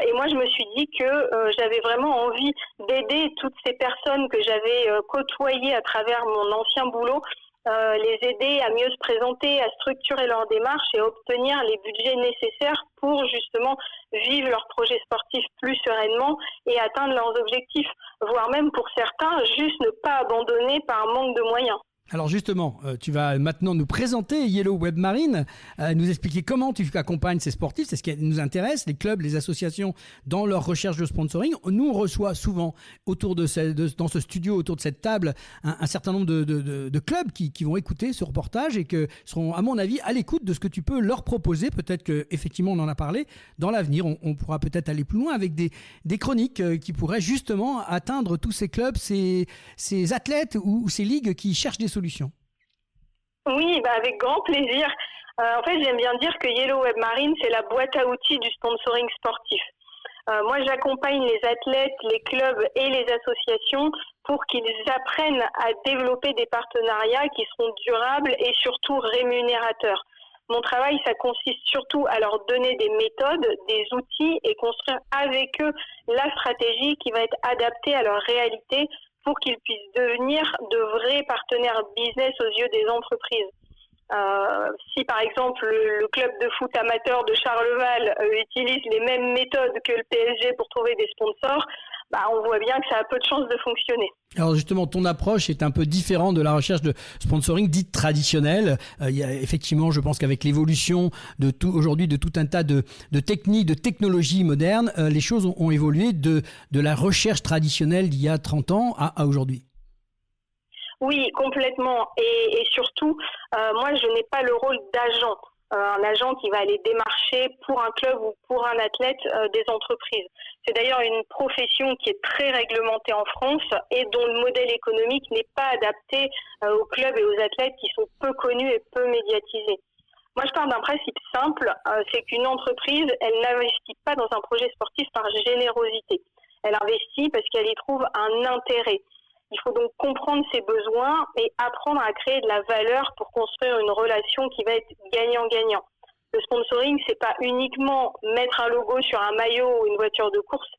Et moi, je me suis dit que j'avais vraiment envie d'aider toutes ces personnes que j'avais côtoyées à travers mon ancien boulot, les aider à mieux se présenter, à structurer leur démarche et à obtenir les budgets nécessaires pour justement vivre leurs projets sportifs plus sereinement et atteindre leurs objectifs, voire même pour certains, juste ne pas abandonner par manque de moyens. Alors justement, tu vas maintenant nous présenter Yellow Web Marine, nous expliquer comment tu accompagnes ces sportifs, c'est ce qui nous intéresse, les clubs, les associations dans leur recherche de sponsoring. Nous, on reçoit souvent dans ce studio, autour de cette table, un certain nombre de clubs qui vont écouter ce reportage et qui seront, à mon avis, à l'écoute de ce que tu peux leur proposer. Peut-être qu'effectivement, on en a parlé, dans l'avenir, on pourra peut-être aller plus loin avec des chroniques qui pourraient justement atteindre tous ces clubs, ces athlètes ou ces ligues qui cherchent des solutions. Oui, avec grand plaisir. En fait, j'aime bien dire que Yellow Web Marine, c'est la boîte à outils du sponsoring sportif. Moi, j'accompagne les athlètes, les clubs et les associations pour qu'ils apprennent à développer des partenariats qui seront durables et surtout rémunérateurs. Mon travail, ça consiste surtout à leur donner des méthodes, des outils et construire avec eux la stratégie qui va être adaptée à leur réalité pour qu'ils puissent devenir de vrais partenaires business aux yeux des entreprises. Si par exemple le club de foot amateur de Charleval utilise les mêmes méthodes que le PSG pour trouver des sponsors, on voit bien que ça a peu de chances de fonctionner. Alors justement, ton approche est un peu différente de la recherche de sponsoring dite traditionnelle. Il y a effectivement, je pense qu'avec l'évolution aujourd'hui de tout un tas de techniques, de technologies modernes, les choses ont évolué de la recherche traditionnelle d'il y a 30 ans à aujourd'hui. Oui, complètement. Et surtout, moi, je n'ai pas le rôle d'agent. Un agent qui va aller démarcher pour un club ou pour un athlète des entreprises. C'est d'ailleurs une profession qui est très réglementée en France et dont le modèle économique n'est pas adapté aux clubs et aux athlètes qui sont peu connus et peu médiatisés. Moi, je pars d'un principe simple, c'est qu'une entreprise, elle n'investit pas dans un projet sportif par générosité. Elle investit parce qu'elle y trouve un intérêt. Il faut donc comprendre ses besoins et apprendre à créer de la valeur pour construire une relation qui va être gagnant-gagnant. Le sponsoring, c'est pas uniquement mettre un logo sur un maillot ou une voiture de course,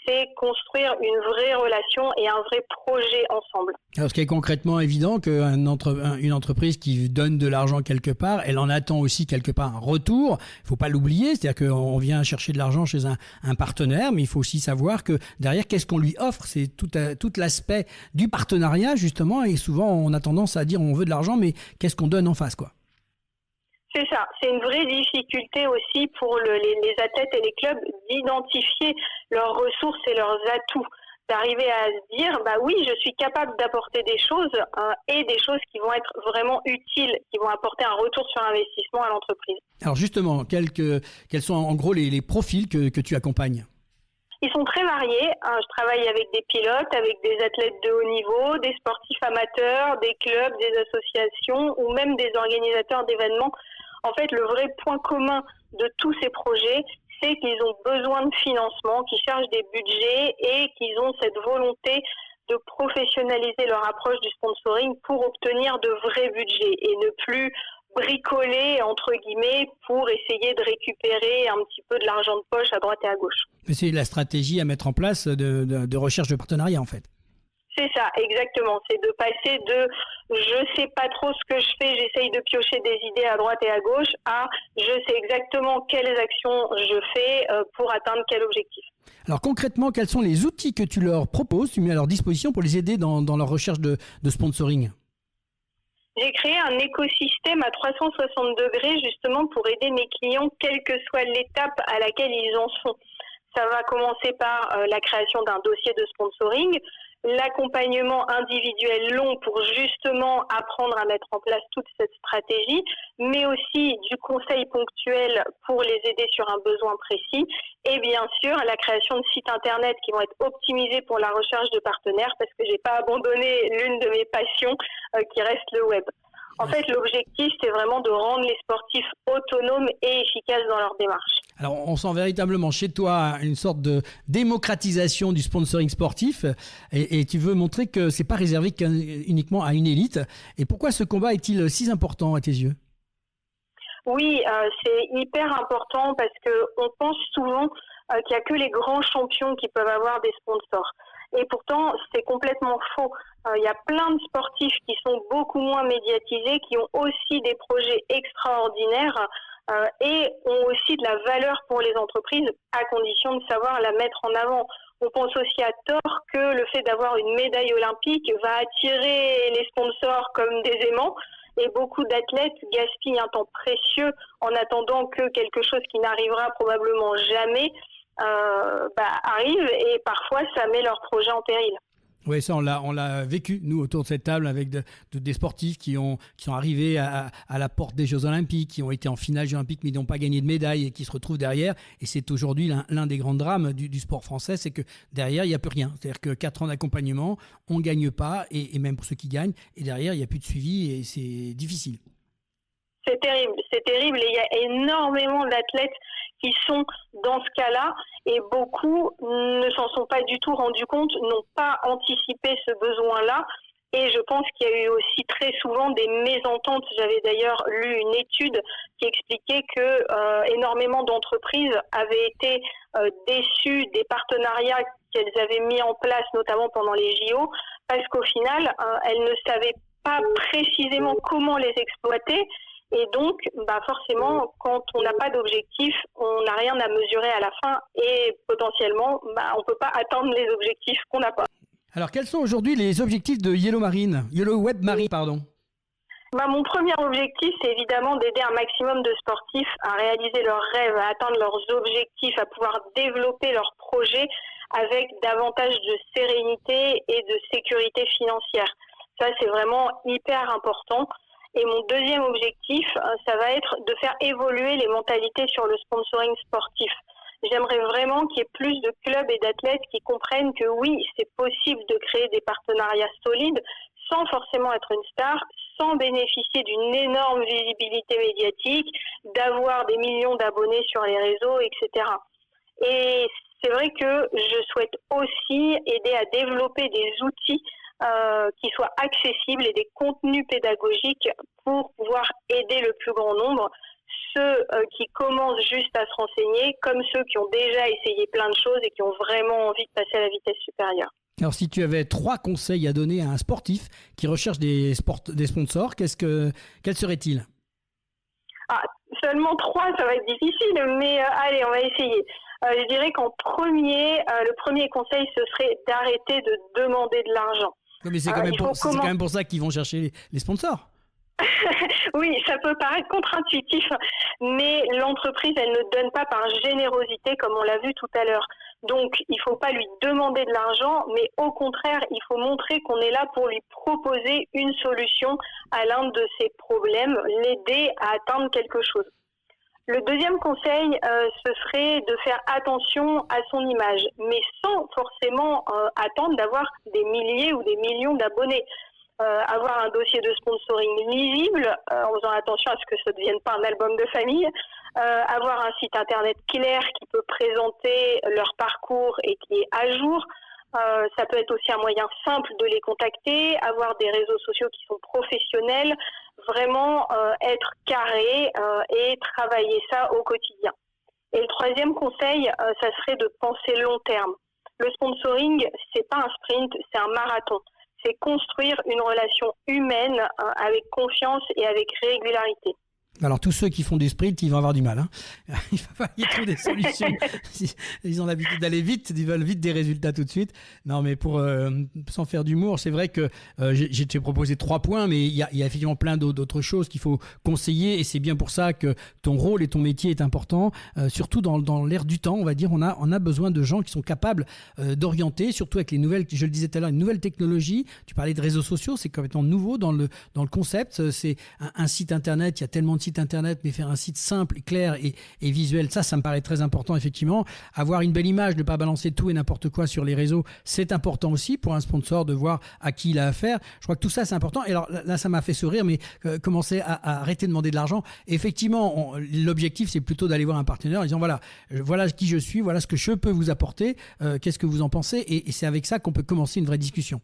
c'est construire une vraie relation et un vrai projet ensemble. Alors, ce qui est concrètement évident qu'une entreprise qui donne de l'argent quelque part, elle en attend aussi quelque part un retour. Il ne faut pas l'oublier, c'est-à-dire qu'on vient chercher de l'argent chez un partenaire, mais il faut aussi savoir que derrière, qu'est-ce qu'on lui offre? C'est tout l'aspect du partenariat, justement, et souvent on a tendance à dire on veut de l'argent, mais qu'est-ce qu'on donne en face, quoi? C'est ça, c'est une vraie difficulté aussi pour les athlètes et les clubs d'identifier leurs ressources et leurs atouts, d'arriver à se dire oui, je suis capable d'apporter des choses et des choses qui vont être vraiment utiles, qui vont apporter un retour sur investissement à l'entreprise. Alors justement, quels sont en gros les profils que tu accompagnes? Ils sont très variés. Je travaille avec des pilotes, avec des athlètes de haut niveau, des sportifs amateurs, des clubs, des associations ou même des organisateurs d'événements. En fait, le vrai point commun de tous ces projets, c'est qu'ils ont besoin de financement, qu'ils cherchent des budgets et qu'ils ont cette volonté de professionnaliser leur approche du sponsoring pour obtenir de vrais budgets et ne plus bricoler, entre guillemets, pour essayer de récupérer un petit peu de l'argent de poche à droite et à gauche. C'est la stratégie à mettre en place de recherche de partenariat, en fait. C'est ça, exactement. C'est de passer de « je sais pas trop ce que je fais, j'essaye de piocher des idées à droite et à gauche » à « je sais exactement quelles actions je fais pour atteindre quel objectif ». Alors concrètement, quels sont les outils que tu leur proposes, tu mets à leur disposition pour les aider dans leur recherche de sponsoring? J'ai créé un écosystème à 360 degrés justement pour aider mes clients, quelle que soit l'étape à laquelle ils en sont. Ça va commencer par la création d'un dossier de sponsoring, l'accompagnement individuel long pour justement apprendre à mettre en place toute cette stratégie, mais aussi du conseil ponctuel pour les aider sur un besoin précis, et bien sûr la création de sites internet qui vont être optimisés pour la recherche de partenaires, parce que j'ai pas abandonné l'une de mes passions qui reste le web. En fait, l'objectif, c'est vraiment de rendre les sportifs autonomes et efficaces dans leur démarche. Alors, on sent véritablement chez toi une sorte de démocratisation du sponsoring sportif et tu veux montrer que c'est pas réservé uniquement à une élite. Et pourquoi ce combat est-il si important à tes yeux? Oui, c'est hyper important parce que on pense souvent qu'il n'y a que les grands champions qui peuvent avoir des sponsors. Et pourtant, c'est complètement faux. Il y a plein de sportifs qui sont beaucoup moins médiatisés, qui ont aussi des projets extraordinaires et ont aussi de la valeur pour les entreprises, à condition de savoir la mettre en avant. On pense aussi à tort que le fait d'avoir une médaille olympique va attirer les sponsors comme des aimants. Et beaucoup d'athlètes gaspillent un temps précieux en attendant que quelque chose qui n'arrivera probablement jamais arrive, et parfois ça met leur projet en péril. Oui, ça, on l'a vécu, nous, autour de cette table, avec des sportifs qui sont arrivés à la porte des Jeux Olympiques, qui ont été en finale Jeux Olympiques, mais qui n'ont pas gagné de médaille et qui se retrouvent derrière. Et c'est aujourd'hui l'un des grands drames du sport français, c'est que derrière, il n'y a plus rien. C'est-à-dire que 4 ans d'accompagnement, on ne gagne pas, et même pour ceux qui gagnent, et derrière, il n'y a plus de suivi et c'est difficile. C'est terrible, et il y a énormément d'athlètes qui sont dans ce cas-là, et beaucoup ne s'en sont pas du tout rendus compte, n'ont pas anticipé ce besoin-là, et je pense qu'il y a eu aussi très souvent des mésententes. J'avais d'ailleurs lu une étude qui expliquait que énormément d'entreprises avaient été déçues des partenariats qu'elles avaient mis en place, notamment pendant les JO, parce qu'au final, elles ne savaient pas précisément comment les exploiter. Et donc, forcément, quand on n'a pas d'objectif, on n'a rien à mesurer à la fin et potentiellement, on ne peut pas atteindre les objectifs qu'on n'a pas. Alors, quels sont aujourd'hui les objectifs de Yellow Web Marine, pardon ? Mon premier objectif, c'est évidemment d'aider un maximum de sportifs à réaliser leurs rêves, à atteindre leurs objectifs, à pouvoir développer leurs projets avec davantage de sérénité et de sécurité financière. Ça, c'est vraiment hyper important. Et mon deuxième objectif, ça va être de faire évoluer les mentalités sur le sponsoring sportif. J'aimerais vraiment qu'il y ait plus de clubs et d'athlètes qui comprennent que oui, c'est possible de créer des partenariats solides sans forcément être une star, sans bénéficier d'une énorme visibilité médiatique, d'avoir des millions d'abonnés sur les réseaux, etc. Et c'est vrai que je souhaite aussi aider à développer des outils qui soient accessibles et des contenus pédagogiques pour pouvoir aider le plus grand nombre, ceux qui commencent juste à se renseigner, comme ceux qui ont déjà essayé plein de choses et qui ont vraiment envie de passer à la vitesse supérieure. Alors, si tu avais 3 conseils à donner à un sportif qui recherche des sponsors, quels seraient-ils ? Seulement 3, ça va être difficile, mais allez, on va essayer. Je dirais qu'en premier, le premier conseil, ce serait d'arrêter de demander de l'argent. Non, mais c'est quand même pour ça qu'ils vont chercher les sponsors. Oui, ça peut paraître contre-intuitif, mais l'entreprise, elle ne donne pas par générosité, comme on l'a vu tout à l'heure. Donc, il ne faut pas lui demander de l'argent, mais au contraire, il faut montrer qu'on est là pour lui proposer une solution à l'un de ses problèmes, l'aider à atteindre quelque chose. Le deuxième conseil, ce serait de faire attention à son image, mais sans forcément attendre d'avoir des milliers ou des millions d'abonnés. Avoir un dossier de sponsoring lisible, en faisant attention à ce que ça ne devienne pas un album de famille, avoir un site internet clair qui peut présenter leur parcours et qui est à jour. Ça peut être aussi un moyen simple de les contacter, avoir des réseaux sociaux qui sont professionnels, vraiment être carré et travailler ça au quotidien. Et le troisième conseil, ça serait de penser long terme. Le sponsoring, c'est pas un sprint, c'est un marathon. C'est construire une relation humaine avec confiance et avec régularité. Alors, tous ceux qui font du sprint, ils vont avoir du mal. Il va falloir trouver des solutions. Ils ont l'habitude d'aller vite, ils veulent vite des résultats tout de suite. Non, mais sans faire d'humour, c'est vrai que j'ai proposé 3 points, mais il y a effectivement plein d'autres choses qu'il faut conseiller. Et c'est bien pour ça que ton rôle et ton métier est important. Surtout dans l'ère du temps, on va dire, on a besoin de gens qui sont capables d'orienter, surtout avec les nouvelles, je le disais tout à l'heure, une nouvelle technologie. Tu parlais de réseaux sociaux, c'est complètement nouveau dans le concept. C'est un site internet, il y a tellement de sites internet, mais faire un site simple, clair et visuel, ça me paraît très important, effectivement. Avoir une belle image, ne pas balancer tout et n'importe quoi sur les réseaux, c'est important aussi pour un sponsor de voir à qui il a affaire. Je crois que tout ça, c'est important. Et alors là, ça m'a fait sourire, mais commencer à arrêter de demander de l'argent. Effectivement, l'objectif, c'est plutôt d'aller voir un partenaire en disant voilà qui je suis, voilà ce que je peux vous apporter, qu'est-ce que vous en pensez, et c'est avec ça qu'on peut commencer une vraie discussion.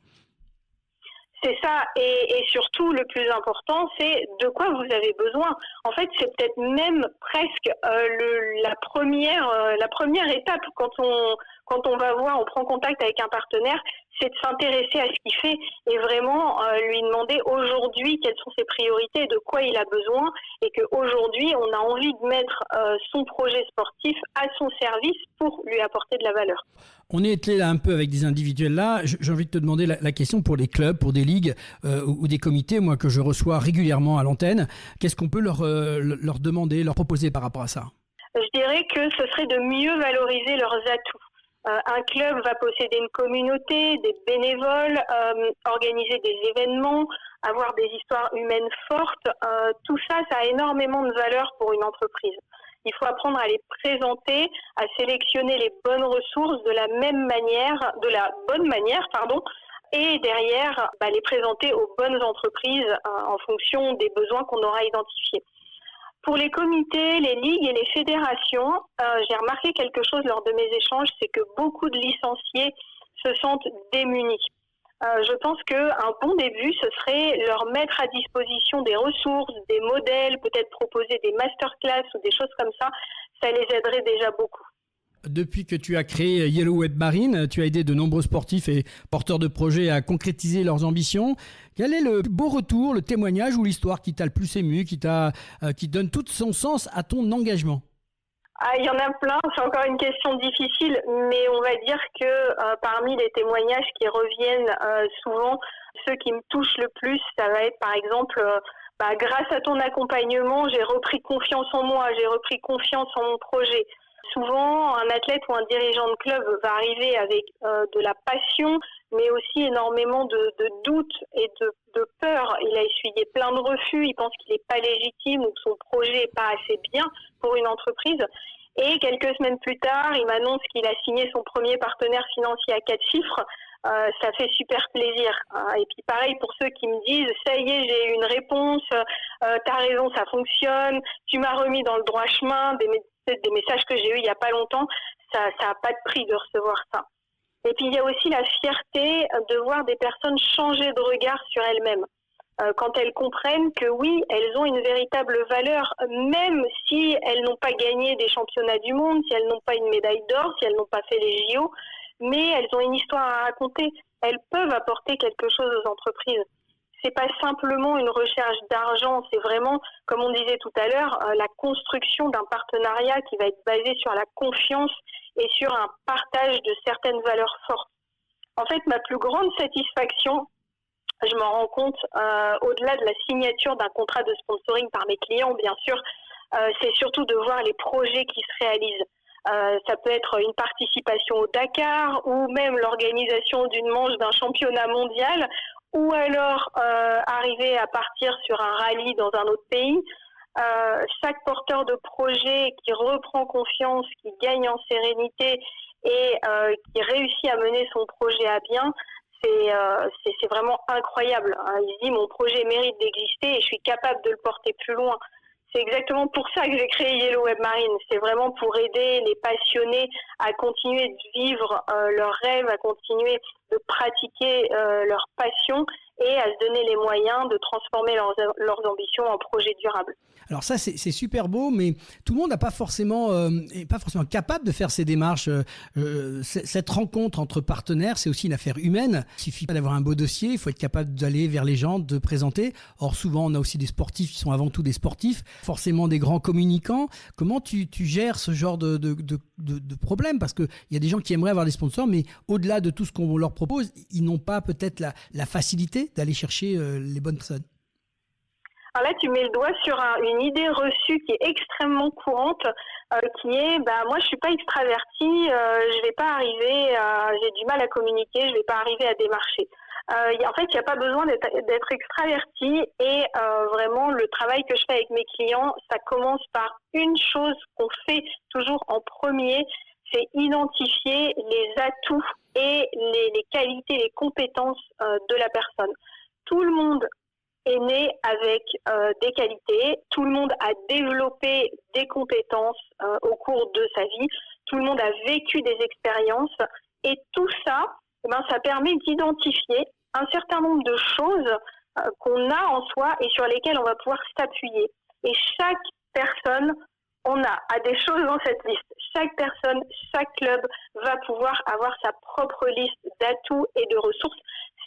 C'est ça, et surtout le plus important, c'est de quoi vous avez besoin. En fait, c'est peut-être même presque la première étape quand on va voir, on prend contact avec un partenaire, c'est de s'intéresser à ce qu'il fait et vraiment lui demander aujourd'hui quelles sont ses priorités, de quoi il a besoin, et qu'aujourd'hui on a envie de mettre son projet sportif à son service pour lui apporter de la valeur. On est là un peu avec des individuels là. J'ai envie de te demander la question pour les clubs, pour des ligues ou des comités, moi que je reçois régulièrement à l'antenne. Qu'est-ce qu'on peut leur demander, leur proposer par rapport à ça ? Je dirais que ce serait de mieux valoriser leurs atouts. Un club va posséder une communauté, des bénévoles, organiser des événements, avoir des histoires humaines fortes. Tout ça, ça a énormément de valeur pour une entreprise. Il faut apprendre à les présenter, à sélectionner les bonnes ressources de la bonne manière, et derrière, les présenter aux bonnes entreprises en fonction des besoins qu'on aura identifiés. Pour les comités, les ligues et les fédérations, j'ai remarqué quelque chose lors de mes échanges, c'est que beaucoup de licenciés se sentent démunis. Je pense qu'un bon début, ce serait leur mettre à disposition des ressources, des modèles, peut-être proposer des masterclass ou des choses comme ça. Ça les aiderait déjà beaucoup. Depuis que tu as créé Yellow Web Marine, tu as aidé de nombreux sportifs et porteurs de projets à concrétiser leurs ambitions. Quel est le beau retour, le témoignage ou l'histoire qui t'a le plus ému, qui donne tout son sens à ton engagement ? Il y en a plein, c'est encore une question difficile, mais on va dire que parmi les témoignages qui reviennent souvent, ceux qui me touchent le plus, ça va être par exemple, grâce à ton accompagnement, j'ai repris confiance en moi, j'ai repris confiance en mon projet. Souvent, un athlète ou un dirigeant de club va arriver avec de la passion, mais aussi énormément de doutes et de peur. Il a essuyé plein de refus, il pense qu'il n'est pas légitime ou que son projet n'est pas assez bien pour une entreprise. Et quelques semaines plus tard, il m'annonce qu'il a signé son premier partenaire financier à 4 chiffres. Ça fait super plaisir. Et puis pareil pour ceux qui me disent « ça y est, j'ai eu une réponse, t'as raison, ça fonctionne, tu m'as remis dans le droit chemin », des messages que j'ai eus il n'y a pas longtemps, ça n'a pas de prix de recevoir ça. Et puis il y a aussi la fierté de voir des personnes changer de regard sur elles-mêmes. Quand elles comprennent que oui, elles ont une véritable valeur, même si elles n'ont pas gagné des championnats du monde, si elles n'ont pas une médaille d'or, si elles n'ont pas fait les JO, mais elles ont une histoire à raconter. Elles peuvent apporter quelque chose aux entreprises. C'est pas simplement une recherche d'argent, c'est vraiment, comme on disait tout à l'heure, la construction d'un partenariat qui va être basé sur la confiance et sur un partage de certaines valeurs fortes. En fait, ma plus grande satisfaction, je m'en rends compte, au-delà de la signature d'un contrat de sponsoring par mes clients, bien sûr, c'est surtout de voir les projets qui se réalisent. Ça peut être une participation au Dakar ou même l'organisation d'une manche d'un championnat mondial, ou alors arriver à partir sur un rallye dans un autre pays. Chaque porteur de projet qui reprend confiance, qui gagne en sérénité et qui réussit à mener son projet à bien, c'est vraiment incroyable. Il dit « mon projet mérite d'exister et je suis capable de le porter plus loin ». C'est exactement pour ça que j'ai créé Yellow Web Marine. C'est vraiment pour aider les passionnés à continuer de vivre leurs rêves, à continuer de pratiquer leur passion et à se donner les moyens de transformer leurs ambitions en projets durables. Alors ça, c'est super beau, mais tout le monde n'est pas forcément capable de faire ces démarches. Cette rencontre entre partenaires, c'est aussi une affaire humaine. Il suffit pas d'avoir un beau dossier, il faut être capable d'aller vers les gens, de présenter. Or, souvent, on a aussi des sportifs qui sont avant tout des sportifs, forcément des grands communicants. Comment tu gères ce genre de problème ? Parce qu'il y a des gens qui aimeraient avoir des sponsors, mais au-delà de tout ce qu'on leur propose, ils n'ont pas peut-être la facilité d'aller chercher les bonnes personnes. Alors là, tu mets le doigt sur une idée reçue qui est extrêmement courante, qui est moi je suis pas extravertie, je vais pas arriver, j'ai du mal à communiquer, je vais pas arriver à démarcher. En fait, il n'y a pas besoin d'être extraverti et vraiment le travail que je fais avec mes clients, ça commence par une chose qu'on fait toujours en premier, c'est identifier les atouts et les qualités, les compétences de la personne. Tout le monde est né avec des qualités, tout le monde a développé des compétences au cours de sa vie, tout le monde a vécu des expériences et tout ça, ça permet d'identifier un certain nombre de choses qu'on a en soi et sur lesquelles on va pouvoir s'appuyer. Et chaque personne a des choses dans cette liste. Chaque personne, chaque club va pouvoir avoir sa propre liste d'atouts et de ressources.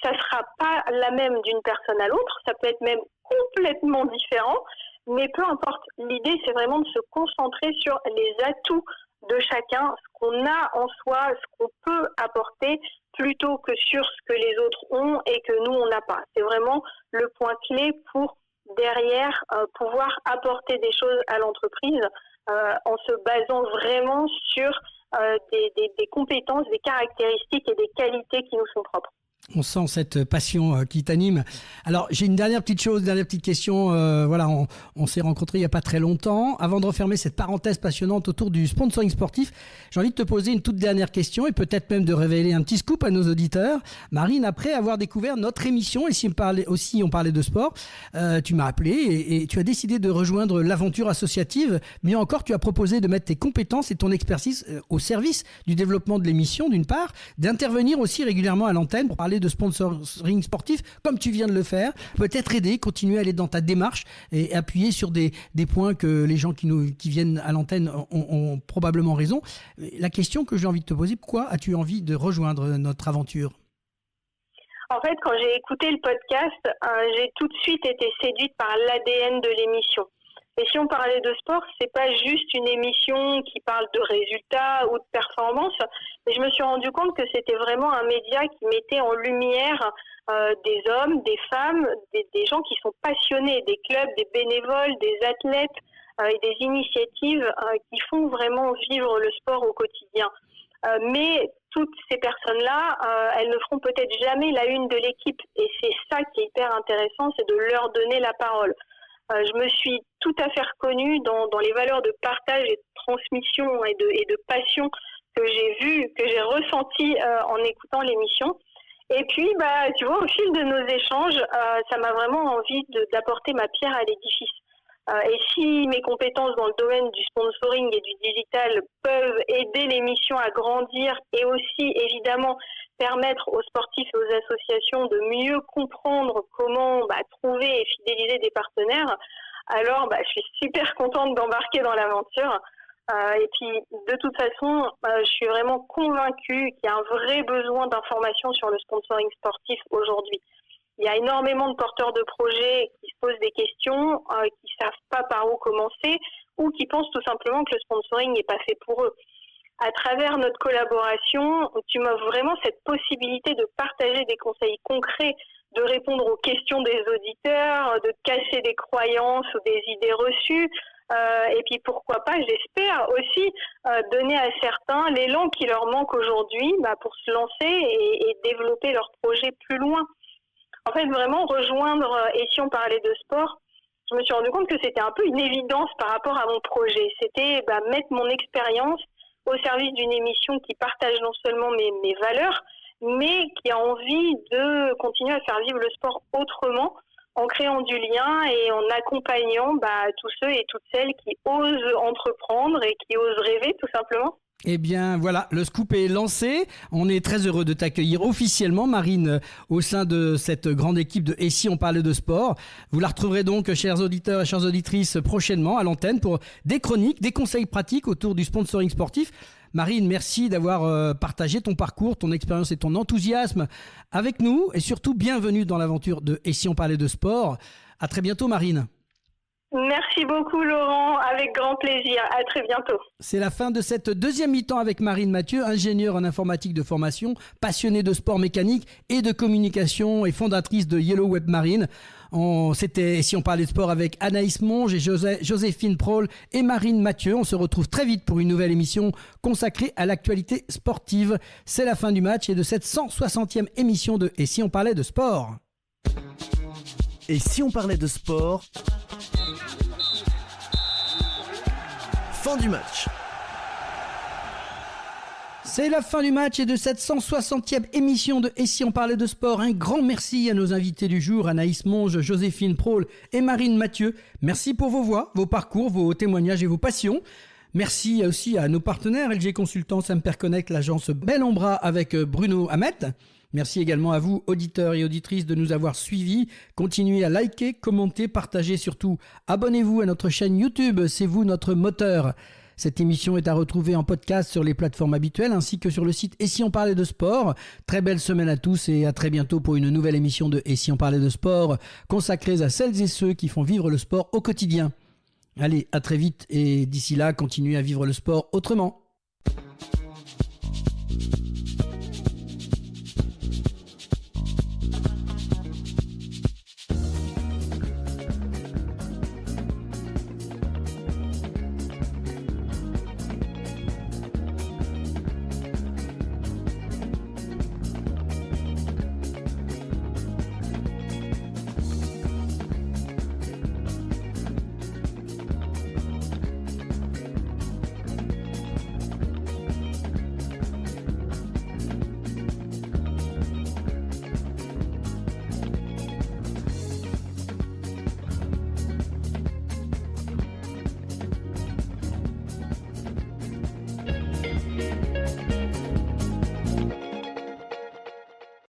Ça ne sera pas la même d'une personne à l'autre, ça peut être même complètement différent, mais peu importe. L'idée, c'est vraiment de se concentrer sur les atouts de chacun, ce qu'on a en soi, ce qu'on peut apporter, plutôt que sur ce que les autres ont et que nous, on n'a pas. C'est vraiment le point clé pour derrière pouvoir apporter des choses à l'entreprise en se basant vraiment sur des compétences, des caractéristiques et des qualités qui nous sont propres. On sent cette passion qui t'anime. Alors, j'ai une dernière petite question. Voilà, on s'est rencontrés il n'y a pas très longtemps. Avant de refermer cette parenthèse passionnante autour du sponsoring sportif, j'ai envie de te poser une toute dernière question et peut-être même de révéler un petit scoop à nos auditeurs. Marine, après avoir découvert notre émission, et si on parlait de sport, tu m'as appelé et tu as décidé de rejoindre l'aventure associative. Mieux encore, tu as proposé de mettre tes compétences et ton expertise au service du développement de l'émission, d'une part, d'intervenir aussi régulièrement à l'antenne pour parler de sponsoring sportif, comme tu viens de le faire, peut-être aider, continuer à aller dans ta démarche et appuyer sur des points que les gens qui viennent à l'antenne ont probablement raison. La question que j'ai envie de te poser, pourquoi as-tu envie de rejoindre notre aventure ? En fait, quand j'ai écouté le podcast, j'ai tout de suite été séduite par l'ADN de l'émission. Et si on parlait de sport, c'est pas juste une émission qui parle de résultats ou de performances, mais je me suis rendu compte que c'était vraiment un média qui mettait en lumière des hommes, des femmes, des gens qui sont passionnés, des clubs, des bénévoles, des athlètes et des initiatives qui font vraiment vivre le sport au quotidien. Mais toutes ces personnes-là, elles ne feront peut-être jamais la une de l'équipe. Et c'est ça qui est hyper intéressant, c'est de leur donner la parole. Je me suis tout à fait reconnue dans les valeurs de partage et de transmission et de passion que j'ai ressenties en écoutant l'émission. Et puis, tu vois, au fil de nos échanges, ça m'a vraiment envie d'apporter ma pierre à l'édifice. Et si mes compétences dans le domaine du sponsoring et du digital peuvent aider l'émission à grandir et aussi, évidemment, permettre aux sportifs et aux associations de mieux comprendre comment trouver et fidéliser des partenaires, alors je suis super contente d'embarquer dans l'aventure. Et puis, de toute façon, je suis vraiment convaincue qu'il y a un vrai besoin d'information sur le sponsoring sportif aujourd'hui. Il y a énormément de porteurs de projets qui se posent des questions, qui ne savent pas par où commencer ou qui pensent tout simplement que le sponsoring n'est pas fait pour eux. À travers notre collaboration, tu m'offres vraiment cette possibilité de partager des conseils concrets, de répondre aux questions des auditeurs, de casser des croyances ou des idées reçues. Et puis pourquoi pas, j'espère aussi donner à certains l'élan qui leur manque aujourd'hui pour se lancer et développer leur projet plus loin. En fait, vraiment rejoindre, et si on parlait de sport, je me suis rendu compte que c'était un peu une évidence par rapport à mon projet. C'était mettre mon expérience au service d'une émission qui partage non seulement mes valeurs, mais qui a envie de continuer à faire vivre le sport autrement, en créant du lien et en accompagnant tous ceux et toutes celles qui osent entreprendre et qui osent rêver, tout simplement. Eh bien voilà, le scoop est lancé. On est très heureux de t'accueillir officiellement, Marine, au sein de cette grande équipe de Et si on parlait de sport. Vous la retrouverez donc, chers auditeurs et chères auditrices, prochainement à l'antenne pour des chroniques, des conseils pratiques autour du sponsoring sportif. Marine, merci d'avoir partagé ton parcours, ton expérience et ton enthousiasme avec nous. Et surtout, bienvenue dans l'aventure de Et si on parlait de sport. À très bientôt, Marine. Merci beaucoup Laurent, avec grand plaisir, à très bientôt. C'est la fin de cette deuxième mi-temps avec Marine Mathieu, ingénieure en informatique de formation, passionnée de sport mécanique et de communication et fondatrice de Yellow Web Marine. C'était Si on parlait de sport avec Anaïs Monge et Joséphine Prol et Marine Mathieu. On se retrouve très vite pour une nouvelle émission consacrée à l'actualité sportive. C'est la fin du match et de cette 160e émission de Et si on parlait de sport. Et si on parlait de sport ? Fin du match. C'est la fin du match et de cette 160e émission de Et si on parlait de sport. Un grand merci à nos invités du jour, Anaïs Monge, Joséphine Prol et Marine Mathieu. Merci pour vos voix, vos parcours, vos témoignages et vos passions. Merci aussi à nos partenaires, LG Consultants, Semperconnect, l'agence Bellombra avec Bruno Hamet. Merci également à vous, auditeurs et auditrices, de nous avoir suivis. Continuez à liker, commenter, partager, surtout abonnez-vous à notre chaîne YouTube, c'est vous notre moteur. Cette émission est à retrouver en podcast sur les plateformes habituelles ainsi que sur le site Et si on parlait de sport. Très belle semaine à tous et à très bientôt pour une nouvelle émission de Et si on parlait de sport consacrée à celles et ceux qui font vivre le sport au quotidien. Allez, à très vite et d'ici là, continuez à vivre le sport autrement.